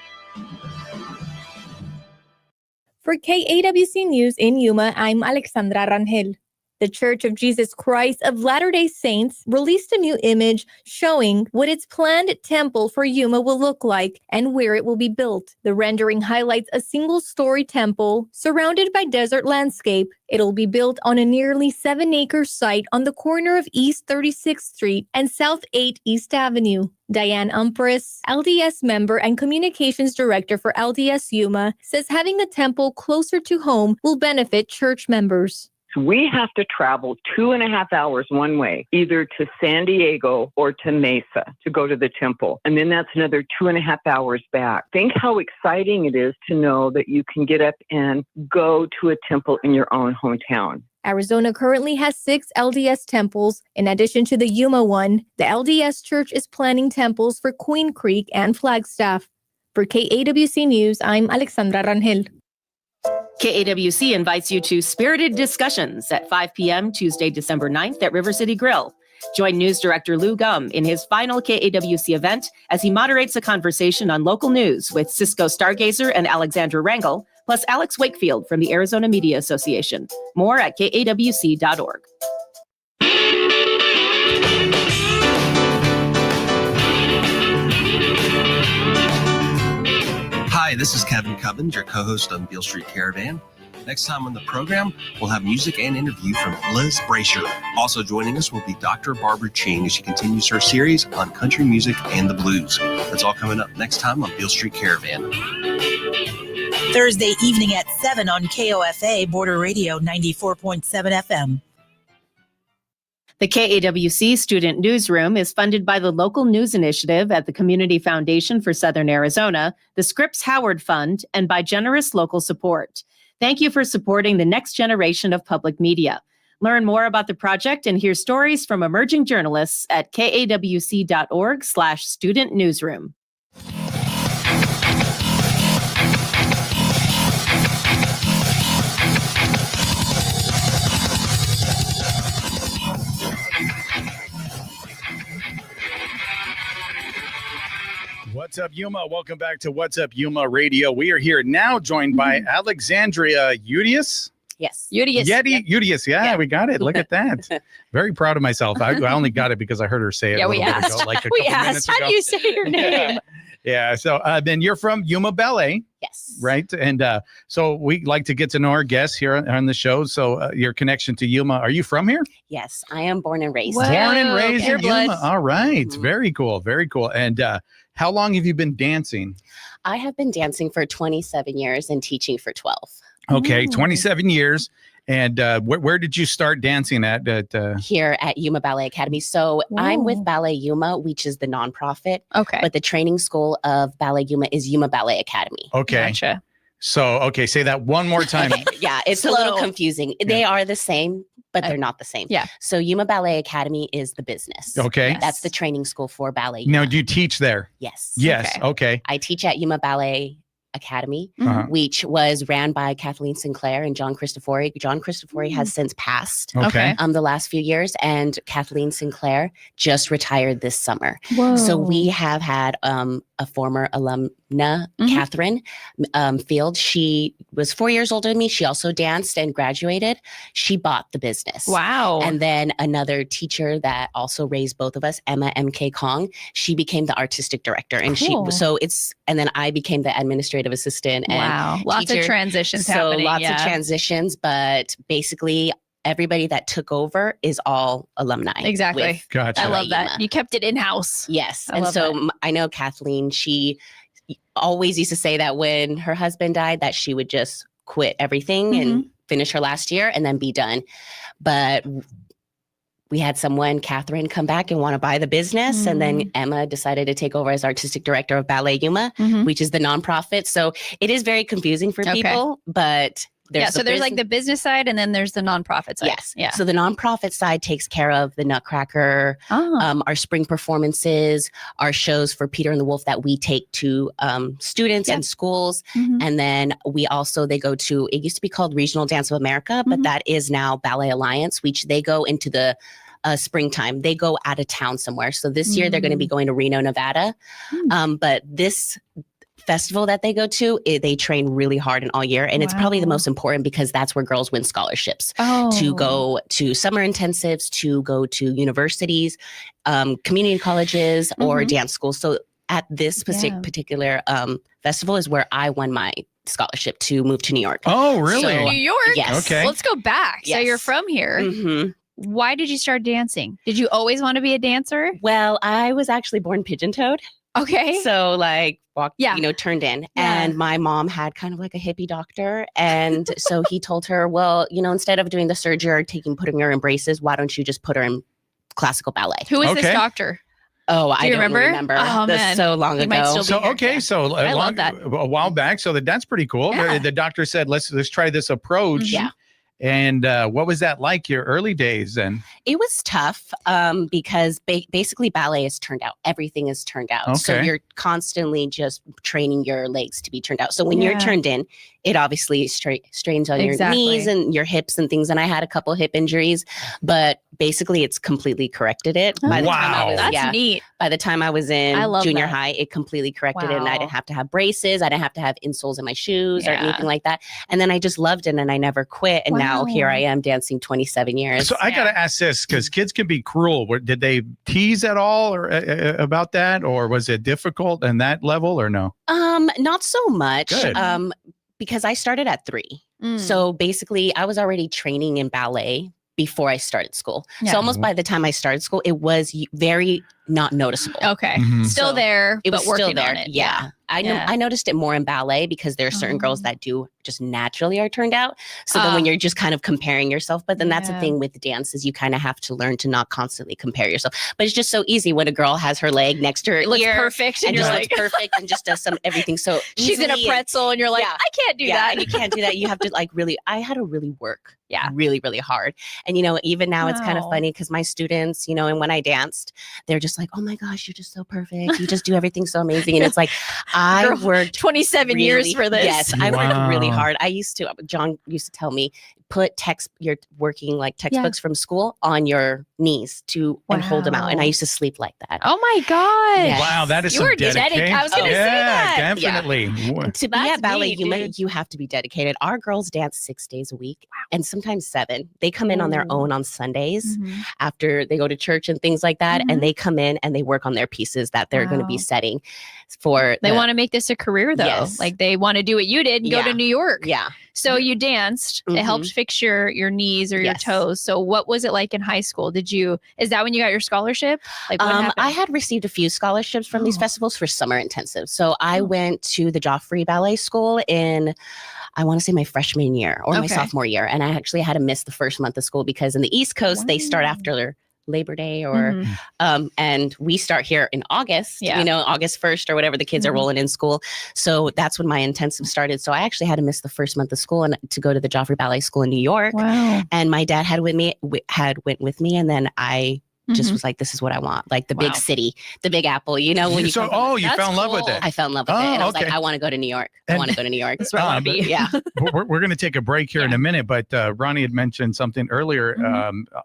For KAWC News in Yuma, I'm Alexandria Rangel. The Church of Jesus Christ of Latter-day Saints released a new image showing what its planned temple for Yuma will look like and where it will be built. The rendering highlights a single-story temple surrounded by desert landscape. It'll be built on a nearly 7-acre site on the corner of East 36th Street and South 8 East Avenue. Diane Umpress, LDS member and communications director for LDS Yuma, says having the temple closer to home will benefit church members. So we have to travel 2.5 hours one way, either to San Diego or to Mesa to go to the temple. And then that's another 2.5 hours back. Think how exciting it is to know that you can get up and go to a temple in your own hometown. Arizona currently has 6 LDS temples. In addition to the Yuma one, the LDS Church is planning temples for Queen Creek and Flagstaff. For KAWC News, I'm Alexandra Rangel. KAWC invites you to Spirited Discussions at 5 p.m. Tuesday, December 9th at River City Grill. Join News Director Lou Gum in his final KAWC event as he moderates a conversation on local news with Cisco Stargazer and Alexandra Rangel, plus Alex Wakefield from the Arizona Media Association. More at kawc.org. Hi, this is Kevin Cubbins, your co-host on Beale Street Caravan. Next time on the program, we'll have music and interview from Liz Brasher. Also joining us will be Dr. Barbara Ching as she continues her series on country music and the blues. That's all coming up next time on Beale Street Caravan. Thursday evening at 7 on KOFA Border Radio 94.7 FM. The KAWC Student Newsroom is funded by the Local News Initiative at the Community Foundation for Southern Arizona, the Scripps Howard Fund, and by generous local support. Thank you for supporting the next generation of public media. Learn more about the project and hear stories from emerging journalists at kawc.org/student newsroom. What's up, Yuma? Welcome back to What's Up, Yuma Radio. We are here now joined by Alexandria Urias. Yes. Urias. Urias. Yeah, we got it. Look at that. Very proud of myself. I only got it because I heard her say it. Yeah, we asked. Ago, like a we couple asked. minutes How ago. do you say your name? Yeah. So then you're from Yuma Ballet. Yes. Right. And so we like to get to know our guests here on the show. So your connection to Yuma, are you from here? Yes, I am born and raised. Born and raised in Blood. Yuma. All right. Very cool. Very cool. And how long have you been dancing? I have been dancing for 27 years and teaching for 12. Okay. 27 years. And where did you start dancing at? Here at Yuma Ballet Academy. So I'm with Ballet Yuma, which is the nonprofit. Okay. But the training school of Ballet Yuma is Yuma Ballet Academy. Okay. Gotcha. So, okay, say that one more time. Yeah, it's a little confusing. They are the same, but they're not the same. Yeah. So Yuma Ballet Academy is the business. Okay. That's the training school for Ballet Yuma. Now, do you teach there? Yes. Yes. Okay. I teach at Yuma Ballet Academy, Uh-huh. which was ran by Kathleen Sinclair and John Cristofori. John Cristofori has since passed Okay. the last few years, and Kathleen Sinclair just retired this summer. Whoa. So we have had a former alumna, Catherine Field. She was 4 years older than me. She also danced and graduated. She bought the business. Wow. And then another teacher that also raised both of us, Emma M.K. Kong, she became the artistic director. And Cool. and then I became the administrative assistant. And Wow. Lots of teacher. transitions So happening. lots of yeah. transitions, but basically everybody that took over is all alumni. Exactly. with Gotcha. I love Ballet that. Yuma. You kept it in-house. Yes. I And love so that. I know Kathleen, she always used to say that when her husband died, that she would just quit everything and finish her last year and then be done. But we had Catherine, come back and want to buy the business. And then Emma decided to take over as artistic director of Ballet Yuma, which is the nonprofit. So it is very confusing for Okay. people, but So there's like the business side and then there's the nonprofit side. Yes. Yeah. So the nonprofit side takes care of the Nutcracker, our spring performances, our shows for Peter and the Wolf that we take to students and schools. And then they go to, it used to be called Regional Dance of America, but that is now Ballet Alliance, which they go into the springtime. They go out of town somewhere. So this year they're going to be going to Reno, Nevada. But this festival that they go to, they train really hard and all year. And it's probably the most important because that's where girls win scholarships to go to summer intensives, to go to universities, community colleges, or dance schools. So at this particular festival is where I won my scholarship to move to New York. Oh, really? So New York? Yes. Okay. Let's go back. So Yes. you're from here. Why did you start dancing? Did you always want to be a dancer? Well, I was actually born pigeon-toed. Okay. So like turned in. And my mom had kind of like a hippie doctor. And so he told her, well, instead of doing the surgery or putting her in braces, why don't you just put her in classical ballet? Who is this doctor? Oh, Do you don't remember. Oh, That's man. so long He might ago. still be here. I love that. A while back. So that's pretty cool. Yeah. The doctor said, let's try this approach. Yeah. And what was that like your early days then? It was tough because basically ballet is turned out. Everything is turned out. So you're constantly just training your legs to be turned out. So when you're turned in, it obviously strains on your knees and your hips and things. And I had a couple hip injuries, but basically it's completely corrected it. By the time I was, That's neat. By the time I was in junior high, it completely corrected it. And I didn't have to have braces. I didn't have to have insoles in my shoes or anything like that. And then I just loved it and I never quit. And now here I am dancing 27 years. So I got to ask this because kids can be cruel. Did they tease at all or about that? Or was it difficult in that level or no? Not so much. Good. Because I started at 3. So basically I was already training in ballet before I started school. So almost by the time I started school, it was very not noticeable. Okay. Still there, it but was working still there. on it. Yeah. I noticed it more in ballet because there are certain girls that do just naturally are turned out. So then when you're just kind of comparing yourself, but then that's the thing with dance is you kind of have to learn to not constantly compare yourself. But it's just so easy when a girl has her leg next to her It looks ear perfect. and you're just like, looks perfect and just does everything so she's in a easily pretzel and you're like, I can't do that. and you can't do that. You have to I had to really work really, really hard. And, even now it's kind of funny because my students, and when I danced, they're just like, oh my gosh, you're just so perfect. You just do everything so amazing. And it's like, I worked 27 years for this. Yes, I worked really hard. John used to tell me, you're working like textbooks from school on your knees and hold them out. And I used to sleep like that. Oh my God. Yes. Wow, that is You some were dedication. I was going to say that. Definitely. To be at Ballet Yuma, you have to be dedicated. Our girls dance 6 days a week and sometimes 7. They come in on their own on Sundays after they go to church and things like that. And they come in and they work on their pieces that they're going to be setting for. They want to make this a career though. Yes. Like they want to do what you did and go to New York. Yeah. So you danced. It helped fix your knees or your toes. So what was it like in high school? Is that when you got your scholarship? Like what happened? I had received a few scholarships from these festivals for summer intensive. So I went to the Joffrey Ballet School in, I want to say my freshman year or my sophomore year. And I actually had to miss the first month of school because in the East Coast, they start after Labor Day and we start here in August, August 1st or whatever the kids are rolling in school. So that's when my intensive started. So I actually had to miss the first month of school and to go to the Joffrey Ballet School in New York. Wow. And my dad went with me. And then I just was like, this is what I want. Like the big city, the Big Apple, when you you fell in love with it. I fell in love with it. And I was like, I want to go to New York. I want to go to New York. That's where I want to be. Yeah. We're going to take a break here in a minute, but Ronnie had mentioned something earlier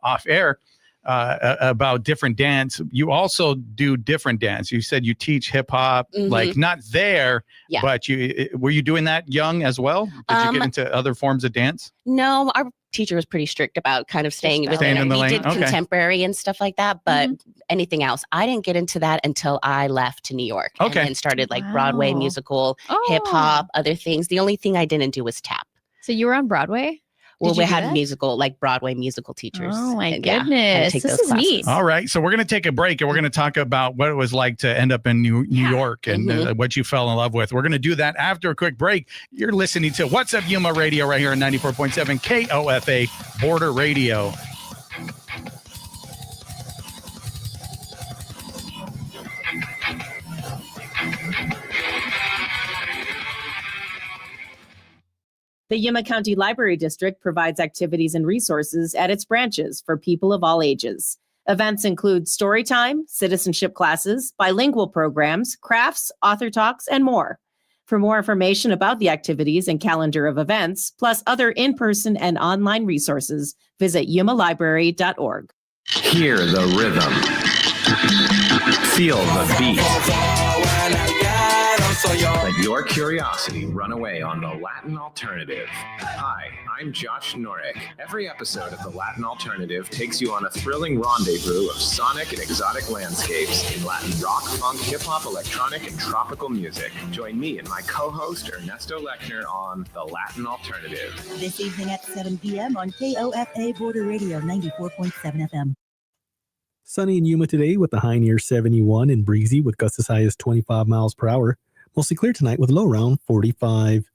off air about different dance. You also do different dance. You said you teach hip hop, like not there, but were you doing that young as well? Did you get into other forms of dance? No, our teacher was pretty strict about kind of staying within it. We did contemporary and stuff like that, but anything else, I didn't get into that until I left to New York and then started like Broadway musical, hip hop, other things. The only thing I didn't do was tap. So you were on Broadway? Well, we had Broadway musical teachers. Oh my goodness. This is neat. All right. So we're going to take a break and we're going to talk about what it was like to end up in New York and what you fell in love with. We're going to do that after a quick break. You're listening to What's Up Yuma Radio right here on 94.7 KOFA Border Radio. The Yuma County Library District provides activities and resources at its branches for people of all ages. Events include story time, citizenship classes, bilingual programs, crafts, author talks, and more. For more information about the activities and calendar of events, plus other in-person and online resources, visit yumalibrary.org. Hear the rhythm. Feel the beat. Let your curiosity run away on the Latin Alternative. Hi, I'm Josh Norick. Every episode of the Latin Alternative takes you on a thrilling rendezvous of sonic and exotic landscapes in Latin rock, funk, hip-hop, electronic, and tropical music. Join me and my co-host Ernesto Lechner on the Latin Alternative. This evening at 7 p.m. on KOFA Border Radio 94.7 FM. Sunny in Yuma today with a high near 71 and breezy with gusts as high as 25 miles per hour. Mostly clear tonight with a low around 45.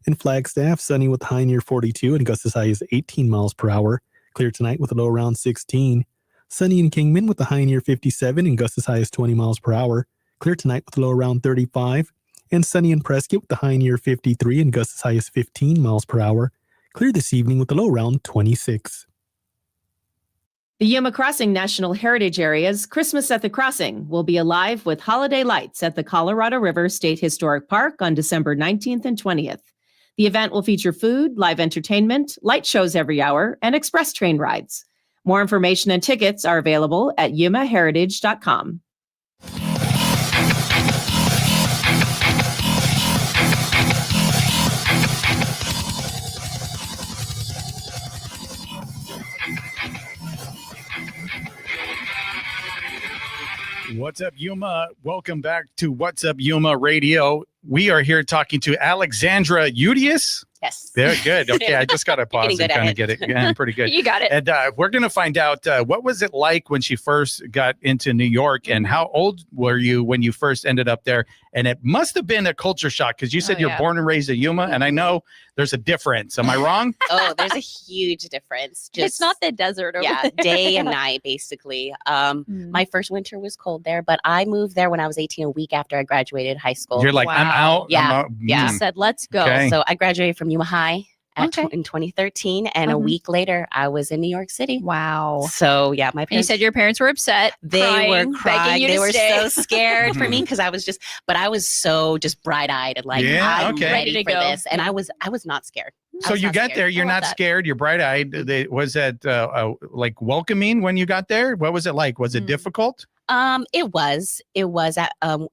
In Flagstaff, sunny with a high near 42 and gusts as high as 18 miles per hour. Clear tonight with a low around 16. Sunny in Kingman with a high near 57 and gusts as high as 20 miles per hour. Clear tonight with a low around 35. And sunny in Prescott with a high near 53 and gusts as high as 15 miles per hour. Clear this evening with a low around 26. The Yuma Crossing National Heritage Area's Christmas at the Crossing will be alive with holiday lights at the Colorado River State Historic Park on December 19th and 20th. The event will feature food, live entertainment, light shows every hour, and express train rides. More information and tickets are available at yumaheritage.com. What's up, Yuma? Welcome back to What's Up, Yuma Radio. We are here talking to Alexandria Urias. Yes. Very good. Okay, I just got to pause and kind of get it. Yeah, pretty good. You got it. And we're going to find out what was it like when she first got into New York, and how old were you when you first ended up there? And it must have been a culture shock because you said you're born and raised in Yuma, and I know there's a difference. Am I wrong? Oh, there's a huge difference. It's not the desert over there. Day and night, basically. My first winter was cold there, but I moved there when I was 18, a week after I graduated high school. You're like, I'm out. Yeah. I'm out. Yeah. You said, let's go. Okay. So I graduated from Yuma High in 2013, and a week later, I was in New York City. Wow. So yeah, my And you parents. said your parents were upset. They crying, were crying. begging you They to were stay. so scared for me because I was but I was so just bright-eyed and like, Yeah, I'm okay. ready Ready to for go. this. And I was not scared. I So was you not got scared. there, you're I love not that. scared, you're bright-eyed. Was that like welcoming when you got there? What was it like? Was it difficult?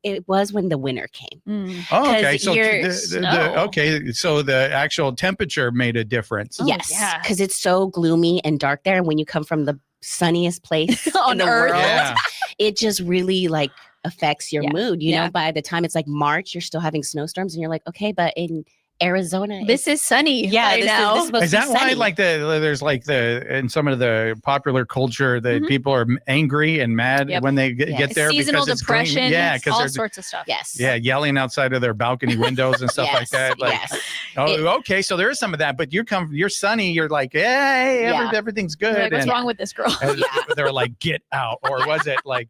It was when the winter came. Oh, okay. 'Cause So you're- so the actual temperature made a difference. Yes, because it's so gloomy and dark there. And when you come from the sunniest place On in the Earth. world, Yeah. it just really like affects your mood. You Yeah. know, by the time it's like March, you're still having snowstorms, and you're like, okay, but in Arizona, This is sunny. yeah, right this now. is supposed Is to be that why sunny. like there's like in some of the popular culture that people are angry and mad Yep. when they get there Seasonal because it's green? depression. Yeah, all because they're sorts of stuff. Yes. yeah yelling outside of their balcony windows and stuff like Yes, that. Like, yes. okay, so there is some of that, but you're sunny. You're like, hey, Yeah. everything's good. You're like, what's and, wrong with this girl? and they're like, get out, or was it like?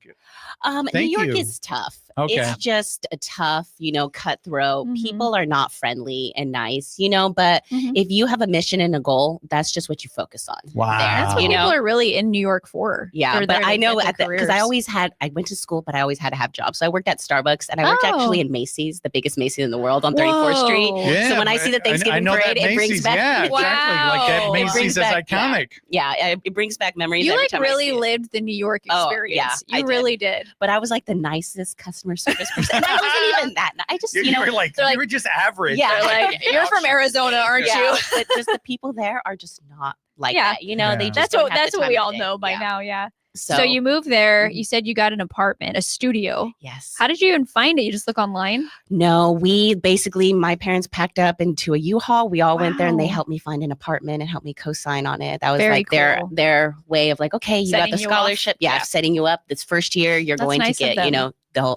New Thank York you. is tough. Okay. It's just a tough, cutthroat. Mhm. People are not friendly and nice, but Mhm. if you have a mission and a goal, that's just what you focus on. Wow. That's what You people know? are really in New York for. Yeah, They're but there to I know get their because I careers. always I went to school, but I always had to have jobs. So I worked at Starbucks, and I worked actually Oh. in Macy's, the biggest Macy's in the world on 34th Street. Whoa. Yeah, So when I see the but I Thanksgiving know that parade, it brings Macy's, back yeah, exactly. Like that Wow. Macy's brings is back- iconic. Yeah, it brings back memories. You every like time I really see it. lived the New York Oh, experience. yeah, I you did. really did. But I was like the nicest customer service person. And I wasn't even that. I just, You were like, they're like- you were just average. Yeah, They're like, you're from Arizona, aren't yeah, you? but just the people there are just not like Yeah. that. You know, they Yeah. just don't have That's the what time we of all day. know by Yeah. now. Yeah. So, So you moved there. Mhm. You said you got an apartment, a studio. yes. How did you even find it? You just look online? No, my parents packed up into a U-Haul. We all went there and they Wow. helped me find an apartment and helped me co-sign on it. That was Very like cool. their way of like, okay, you Setting got the you off. scholarship. Yeah, Yeah. setting you up. This first year, you're That's going nice to of get, them.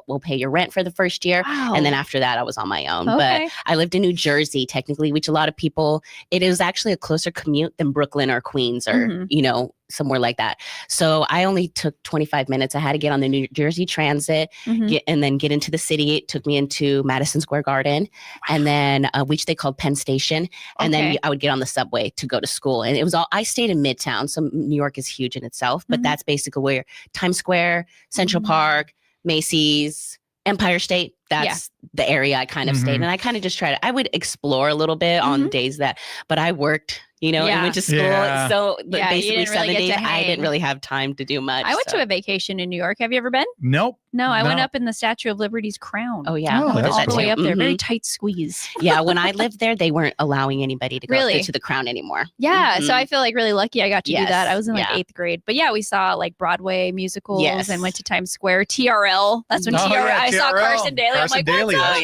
we'll pay your rent for the first year. Wow. And then after that, I was on my own. Okay. But I lived in New Jersey, technically, which a lot of people, it is actually a closer commute than Brooklyn or Queens or, Mhm. somewhere like that. So I only took 25 minutes. I had to get on the New Jersey Transit Mhm. and then get into the city. It took me into Madison Square Garden and then, which they called Penn Station. And then Okay. I would get on the subway to go to school. And it was I stayed in Midtown. So New York is huge in itself, but Mhm. that's basically where Times Square, Central Mhm. Park, Macy's, Empire State, that's the area I kind of stayed. Mhm. And I kind of just I would explore a little bit on days but I worked, and Yeah. went to school. Yeah. So Yeah, you basically didn't really 7 get days, to I didn't hang. really have time to do much. I went so. to a vacation in New York. Have you ever been? Nope. No, I went No. up in the Statue of Liberty's crown. Oh, yeah. Oh, I went that's all the way cool. up there. Very Mhm. tight squeeze. Yeah, when I lived there, they weren't allowing anybody to go up Really? there to the Crown anymore. Yeah, so Mhm. I feel like really lucky I got to do that. Yes, I was in like yeah. 8th grade. But yeah, we saw like Broadway musicals Yes. and went to Times Square. TRL. That's when Oh, TRL. yeah, I saw TRL. Carson Daly. Carson I'm like, Daly, what's that's up?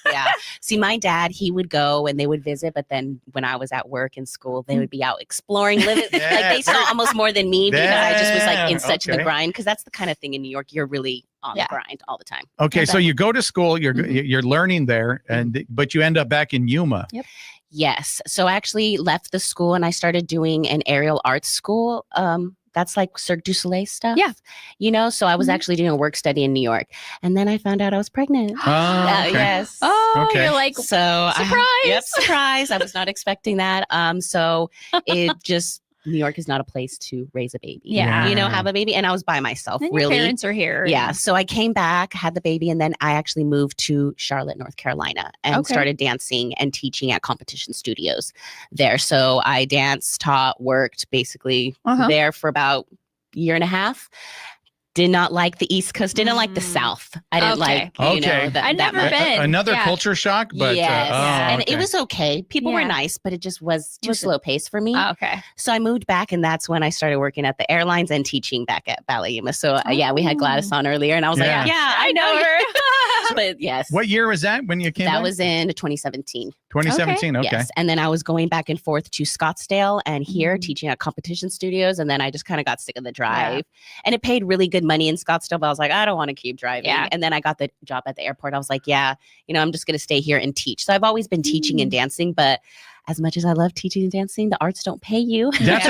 Oh, yeah. Yeah. See, my dad, he would go and they would visit, but then when I was at work and school, they would be out exploring, living. Like they saw almost more than me because I just was like in such the grind. Because that's the kind of thing in New York, you're really on the grind all the time. Okay, so you go to school, you're learning there, but you end up back in Yuma. Yep. Yes. So I actually left the school and I started doing an aerial arts school. That's like Cirque du Soleil stuff. Yeah. You know, so I was actually doing a work study in New York. And then I found out I was pregnant. Yes. Oh, you're like, so surprise. Surprise. I was not expecting that. So it just, New York is not a place to raise a baby. Yeah. You know, have a baby. And I was by myself, And really. Your parents are here. Yeah. So I came back, had the baby, and then I actually moved to Charlotte, North Carolina, and started dancing and teaching at competition studios there. So I danced, taught, worked basically there for about a year and a half. Did not like the East Coast, didn't like the South. I didn't like, you know, I've never been. Another culture shock, but and it was okay. People were nice, but it just was too slow paced for me. Okay. So I moved back, and that's when I started working at the airlines and teaching back at Ballet Yuma. So we had Gladys on earlier, and I was like, I know her. But yes. What year was that when you came back? That was in 2017. 2017, okay. Yes. And then I was going back and forth to Scottsdale and here teaching at competition studios. And then I just kind of got sick of the drive. And it paid really good money in Scottsdale, but I was like, I don't want to keep driving. And then I got the job at the airport. I was like, I'm just going to stay here and teach. So I've always been teaching and dancing, but as much as I love teaching and dancing, the arts don't pay you. That's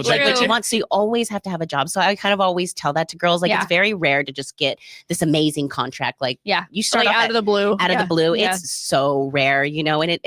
like what you want. So you always have to have a job. So I kind of always tell that to girls. Like it's very rare to just get this amazing contract. Like you start out of the blue. Out of the blue. It's so rare, you know, and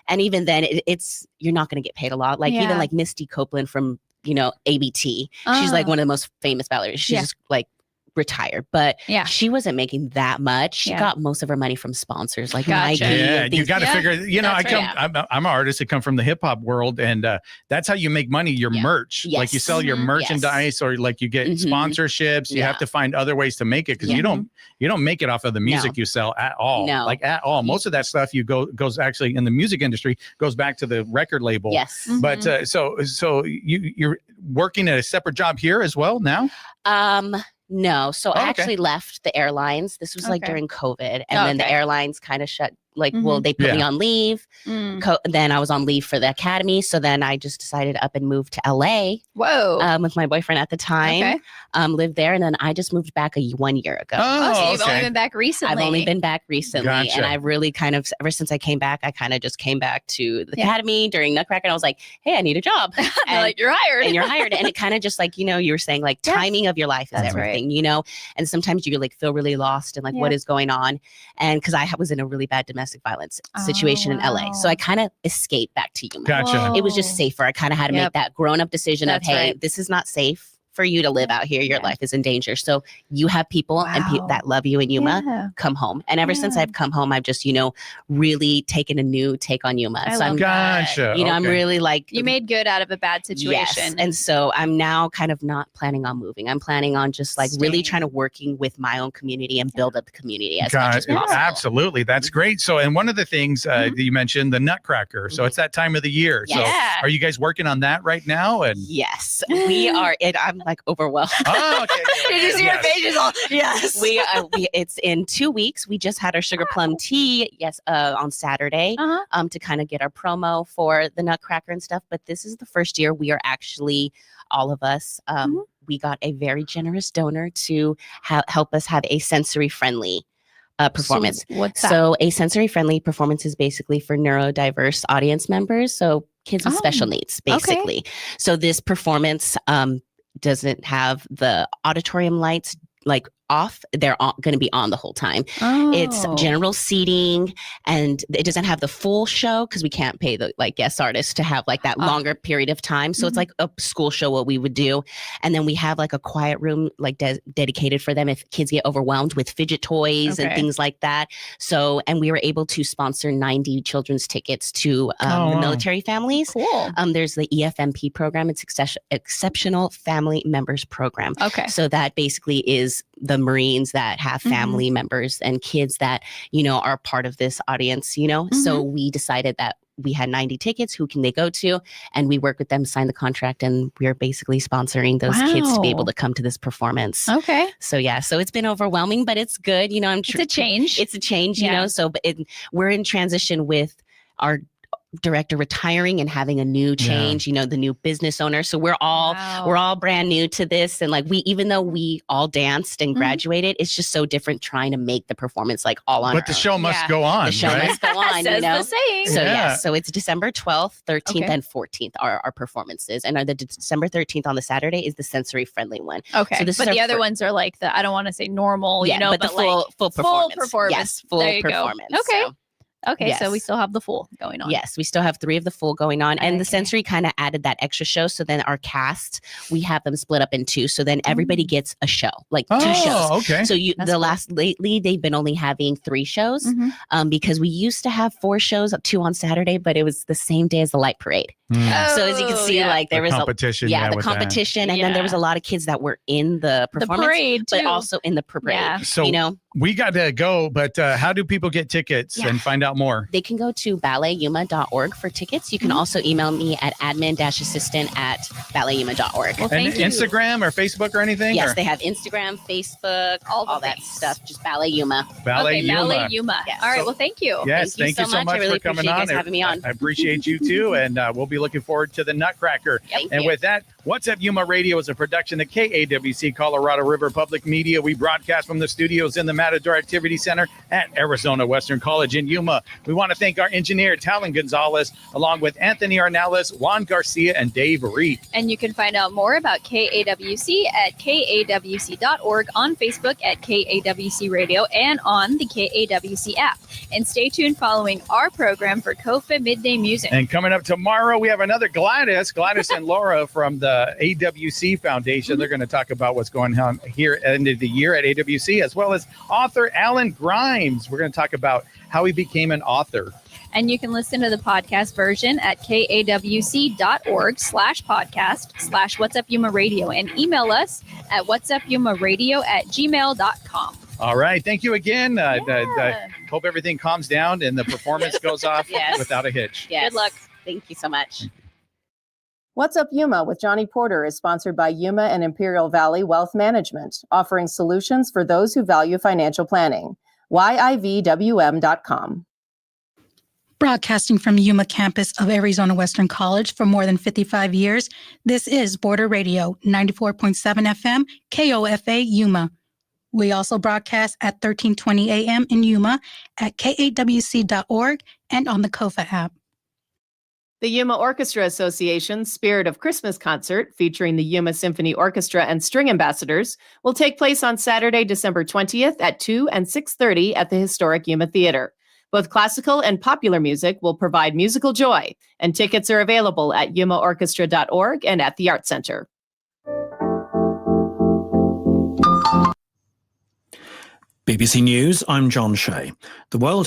and even then it's you're not going to get paid a lot. Like even like Misty Copeland from, you know, ABT. She's like one of the most famous ballerinas. She's just like retired, but she wasn't making that much. She got most of her money from sponsors like Nike. Yeah, you got to figure. You know, I'm an artist. I come from the hip hop world, and that's how you make money. Your merch, like you sell your merchandise, or like you get sponsorships. You have to find other ways to make it because you don't make it off of the music you sell at all. No. Like at all. Most of that stuff goes actually in the music industry goes back to the record label. Yes, but so you're working at a separate job here as well now. No. So I actually left the airlines. This was like during COVID. And then the airlines kind of shut. Like, well, they put me on leave. Then I was on leave for the academy. So then I just decided up and moved to LA. Whoa. With my boyfriend at the time. Lived there. And then I just moved back 1 year ago. So you've only been back recently. I've only been back recently. Gotcha. And I really kind of, ever since I came back, I kind of just came back to the academy during Nutcracker. And I was like, hey, I need a job. And like, you're hired. And you're hired. And it kind of just like, you know, you were saying like timing of your life is everything, you know? And sometimes you like feel really lost and like, what is going on? And because I was in a really bad domestic violence situation in LA. So I kind of escaped back to Yuma. Gotcha. It was just safer. I kind of had to make that grown-up decision of, hey, this is not safe for you to live out here. Your life is in danger. So you have people and that love you in Yuma, come home. And ever since I've come home, I've just, you know, really taken a new take on Yuma. I'm I'm really like, you made good out of a bad situation. Yes. And so I'm now kind of not planning on moving. I'm planning on just like really trying to working with my own community and build up the community as much as possible. Absolutely. That's great. So, and one of the things that you mentioned, the Nutcracker. So it's that time of the year. So are you guys working on that right now? And yes, we are. I'm like overwhelmed. Oh, okay. Did you see our faces? Yes. We it's in 2 weeks. We just had our sugar plum tea on Saturday to kind of get our promo for the Nutcracker and stuff. But this is the first year we are actually all of us. We got a very generous donor to help us have a sensory friendly performance. So what's that? So a sensory friendly performance is basically for neurodiverse audience members. So kids with special needs, basically. So this performance doesn't have the auditorium lights like off. They're going to be on the whole time. It's general seating, and it doesn't have the full show because we can't pay the like guest artists to have like that longer period of time. So it's like a school show, what we would do. And then we have like a quiet room like dedicated for them if kids get overwhelmed with fidget toys and things like that. So, and we were able to sponsor 90 children's tickets to the military families. Cool. There's the EFMP program. It's Exceptional Family Members Program. So that basically is the Marines that have family members and kids that, you know, are part of this audience, you know? So we decided that we had 90 tickets. Who can they go to? And we work with them, sign the contract, and we're basically sponsoring those kids to be able to come to this performance. Okay. So yeah, so it's been overwhelming, but it's good. You know, It's a change. It's a change, you Yeah. know, so we're in transition with our director retiring and having a new change, you know, the new business owner. So we're all brand new to this. And like even though we all danced and graduated, it's just so different trying to make the performance like all on But the show must go on. The show right? must go on, Says you know. the saying. So Yeah. so it's December 12th, 13th, Okay. and 14th are our performances. And the December 13th on the Saturday is the sensory friendly one. Okay. So this but is the our other ones are like the, I don't want to say normal, Yeah, you know, but the full performance. performance. Yes, full There you go. performance. Okay. So- Okay, so Yes. we still have the full going on. Yes, we still have 3 of the full going on. And the sensory kind of added that extra show. So then our cast, we have them split up in 2. So then everybody gets a show, like 2 shows. Okay. So lately they've been only having 3 shows because we used to have 4 shows, 2 on Saturday, but it was the same day as the light parade. So as you can see, like there The was competition, the with that. competition. And then there was a lot of kids that were in the performance, parade, but too. also in the parade. Yeah. So you know, we got to go, but how do people get tickets and find out more? they can go to balletyuma.org for tickets. You can also email me at admin-assistant@balletyuma.org. Well, And Instagram or Facebook or anything? Yes, or? they have Instagram, Facebook, all that stuff. Just Ballet Yuma. Ballet Okay, Yuma. Ballet Yuma. Yes. All right, well, thank you. Yes, thank you so much I really for coming appreciate you on. guys having me on. I appreciate you too, and we'll be looking forward to the Nutcracker. Thank And you. with that, What's Up Yuma Radio is a production of KAWC Colorado River Public Media. We broadcast from the studios in the Matador Activity Center at Arizona Western College in Yuma. We want to thank our engineer, Talon Gonzalez, along with Anthony Arnales, Juan Garcia, and Dave Reed. And you can find out more about KAWC at kawc.org, on Facebook at KAWC Radio, and on the KAWC app. And stay tuned following our program for KOFA Midday Music. And coming up tomorrow, we have another Gladys and Laura from the AWC Foundation. They're going to talk about what's going on here at the end of the year at AWC, as well as author Alan Grimes. We're going to talk about how he became an author. And you can listen to the podcast version at kawc.org/podcast/What's Up Yuma Radio, and email us at whatsupyumaradio@gmail.com. All right. Thank you again. Hope everything calms down and the performance goes off Yes. without a hitch. Yes. Good luck. Thank you so much. What's Up Yuma with Johnny Porter is sponsored by Yuma and Imperial Valley Wealth Management, offering solutions for those who value financial planning. YIVWM.com. Broadcasting from Yuma campus of Arizona Western College for more than 55 years, this is Border Radio, 94.7 FM, KOFA Yuma. We also broadcast at 1320 AM in Yuma at kawc.org and on the KOFA app. The Yuma Orchestra Association's Spirit of Christmas concert, featuring the Yuma Symphony Orchestra and String Ambassadors, will take place on Saturday, December 20th at 2 and 6:30 at the historic Yuma Theater. Both classical and popular music will provide musical joy, and tickets are available at yumaorchestra.org and at the Art Center. BBC News, I'm John Shea. The World